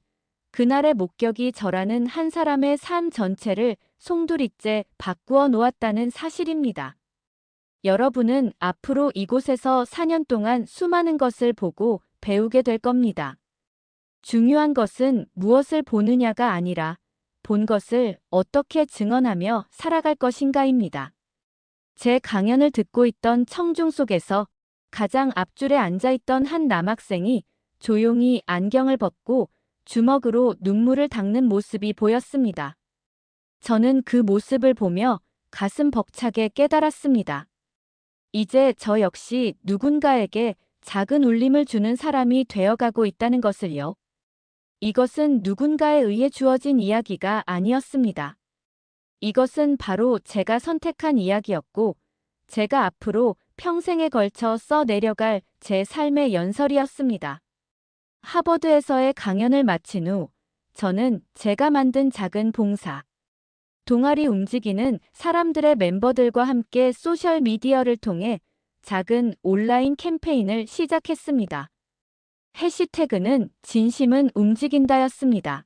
그날의 목격이 저라는 한 사람의 삶 전체를 송두리째 바꾸어 놓았다는 사실입니다. 여러분은 앞으로 이곳에서 4년 동안 수많은 것을 보고 배우게 될 겁니다. 중요한 것은 무엇을 보느냐가 아니라 본 것을 어떻게 증언하며 살아갈 것인가입니다. 제 강연을 듣고 있던 청중 속에서 가장 앞줄에 앉아있던 한 남학생이 조용히 안경을 벗고 주먹으로 눈물을 닦는 모습이 보였습니다. 저는 그 모습을 보며 가슴 벅차게 깨달았습니다. 이제 저 역시 누군가에게 작은 울림을 주는 사람이 되어가고 있다는 것을요. 이것은 누군가에 의해 주어진 이야기가 아니었습니다. 이것은 바로 제가 선택한 이야기였고, 제가 앞으로 평생에 걸쳐 써내려갈 제 삶의 연설이었습니다. 하버드에서의 강연을 마친 후, 저는 제가 만든 작은 봉사, 동아리 움직이는 사람들의 멤버들과 함께 소셜미디어를 통해 작은 온라인 캠페인을 시작했습니다. 해시태그는 진심은 움직인다였습니다.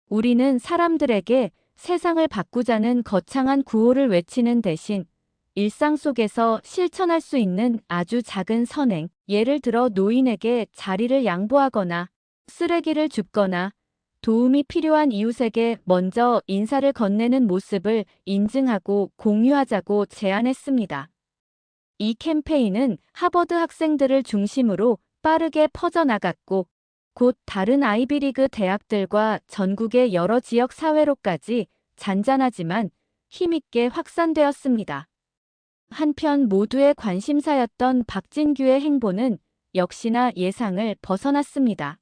우리는 사람들에게 세상을 바꾸자는 거창한 구호를 외치는 대신 일상 속에서 실천할 수 있는 아주 작은 선행, 예를 들어 노인에게 자리를 양보하거나 쓰레기를 줍거나 도움이 필요한 이웃에게 먼저 인사를 건네는 모습을 인증하고 공유하자고 제안했습니다. 이 캠페인은 하버드 학생들을 중심으로 빠르게 퍼져나갔고, 곧 다른 아이비리그 대학들과 전국의 여러 지역 사회로까지 잔잔하지만 힘있게 확산되었습니다. 한편 모두의 관심사였던 박진규의 행보는 역시나 예상을 벗어났습니다.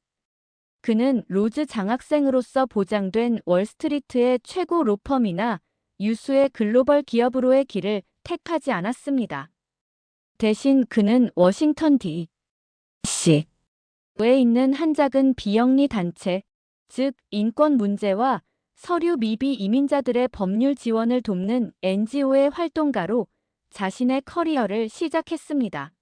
그는 로즈 장학생으로서 보장된 월스트리트의 최고 로펌이나 유수의 글로벌 기업으로의 길을 택하지 않았습니다. 대신 그는 워싱턴 D.C. 에 있는 한 작은 비영리 단체, 즉 인권 문제와 서류 미비 이민자들의 법률 지원을 돕는 NGO의 활동가로 자신의 커리어를 시작했습니다.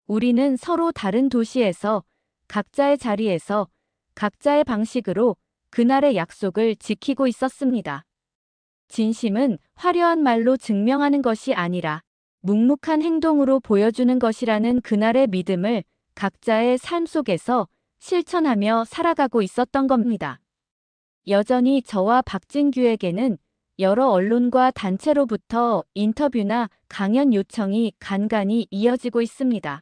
우리는 서로 다른 도시에서 각자의 자리에서 각자의 방식으로 그날의 약속을 지키고 있었습니다. 진심은 화려한 말로 증명하는 것이 아니라 묵묵한 행동으로 보여주는 것이라는 그날의 믿음을 각자의 삶 속에서 실천하며 살아가고 있었던 겁니다. 여전히 저와 박진규에게는 여러 언론과 단체로부터 인터뷰나 강연 요청이 간간히 이어지고 있습니다.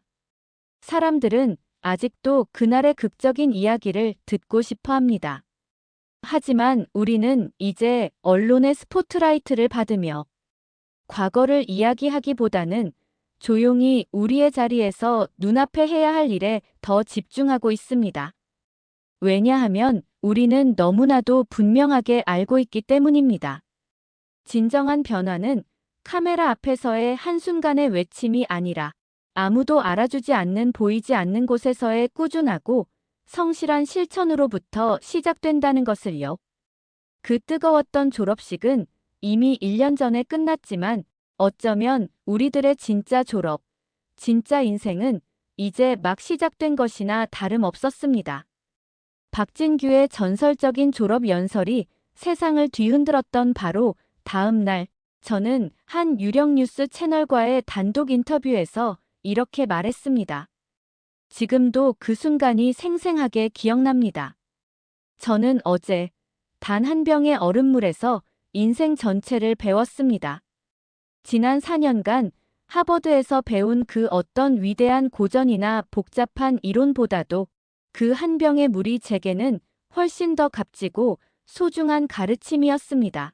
사람들은 아직도 그날의 극적인 이야기를 듣고 싶어 합니다. 하지만 우리는 이제 언론의 스포트라이트를 받으며 과거를 이야기하기보다는 조용히 우리의 자리에서 눈앞에 해야 할 일에 더 집중하고 있습니다. 왜냐하면 우리는 너무나도 분명하게 알고 있기 때문입니다. 진정한 변화는 카메라 앞에서의 한순간의 외침이 아니라 아무도 알아주지 않는 보이지 않는 곳에서의 꾸준하고 성실한 실천으로부터 시작된다는 것을요. 그 뜨거웠던 졸업식은 이미 1년 전에 끝났지만 어쩌면 우리들의 진짜 졸업, 진짜 인생은 이제 막 시작된 것이나 다름없었습니다. 박진규의 전설적인 졸업 연설이 세상을 뒤흔들었던 바로 다음 날, 저는 한 유력 뉴스 채널과의 단독 인터뷰에서 이렇게 말했습니다. 지금도 그 순간이 생생하게 기억납니다. 저는 어제 단 한 병의 얼음물에서 인생 전체를 배웠습니다. 지난 4년간 하버드에서 배운 그 어떤 위대한 고전이나 복잡한 이론보다도 그 한 병의 물이 제게는 훨씬 더 값지고 소중한 가르침이었습니다.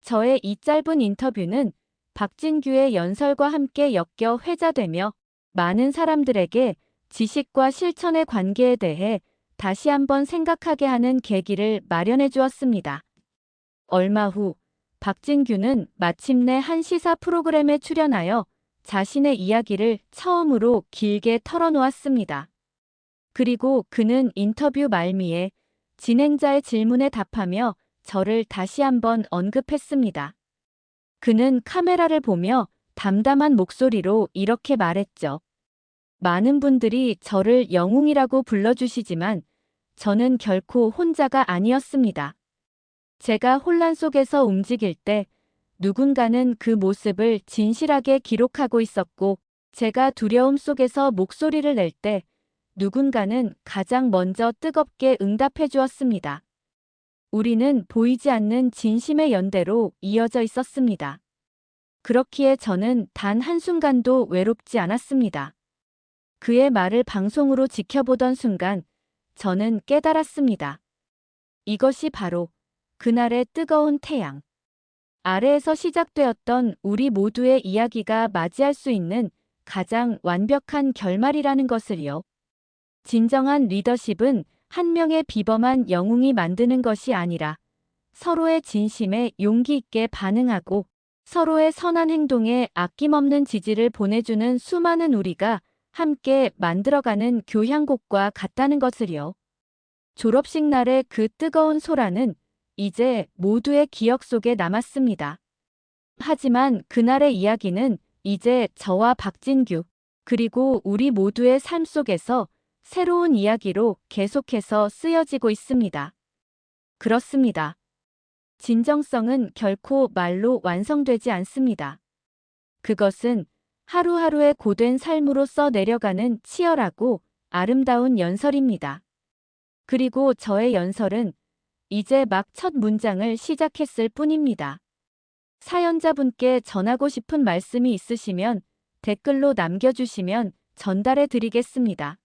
저의 이 짧은 인터뷰는 박진규의 연설과 함께 엮여 회자되며 많은 사람들에게 지식과 실천의 관계에 대해 다시 한번 생각하게 하는 계기를 마련해 주었습니다. 얼마 후 박진규는 마침내 한 시사 프로그램에 출연하여 자신의 이야기를 처음으로 길게 털어놓았습니다. 그리고 그는 인터뷰 말미에 진행자의 질문에 답하며 저를 다시 한번 언급했습니다. 그는 카메라를 보며 담담한 목소리로 이렇게 말했죠. 많은 분들이 저를 영웅이라고 불러주시지만 저는 결코 혼자가 아니었습니다. 제가 혼란 속에서 움직일 때 누군가는 그 모습을 진실하게 기록하고 있었고, 제가 두려움 속에서 목소리를 낼 때 누군가는 가장 먼저 뜨겁게 응답해 주었습니다. 우리는 보이지 않는 진심의 연대로 이어져 있었습니다. 그렇기에 저는 단 한순간도 외롭지 않았습니다. 그의 말을 방송으로 지켜보던 순간 저는 깨달았습니다. 이것이 바로 그날의 뜨거운 태양 아래에서 시작되었던 우리 모두의 이야기가 맞이할 수 있는 가장 완벽한 결말이라는 것을요. 진정한 리더십은 한 명의 비범한 영웅이 만드는 것이 아니라 서로의 진심에 용기 있게 반응하고 서로의 선한 행동에 아낌없는 지지를 보내주는 수많은 우리가 함께 만들어가는 교향곡과 같다는 것을요. 졸업식 날의 그 뜨거운 소라는 이제 모두의 기억 속에 남았습니다. 하지만 그날의 이야기는 이제 저와 박진규, 그리고 우리 모두의 삶 속에서 새로운 이야기로 계속해서 쓰여지고 있습니다. 그렇습니다. 진정성은 결코 말로 완성되지 않습니다. 그것은 하루하루의 고된 삶으로써 내려가는 치열하고 아름다운 연설입니다. 그리고 저의 연설은 이제 막 첫 문장을 시작했을 뿐입니다. 사연자분께 전하고 싶은 말씀이 있으시면 댓글로 남겨주시면 전달해 드리겠습니다.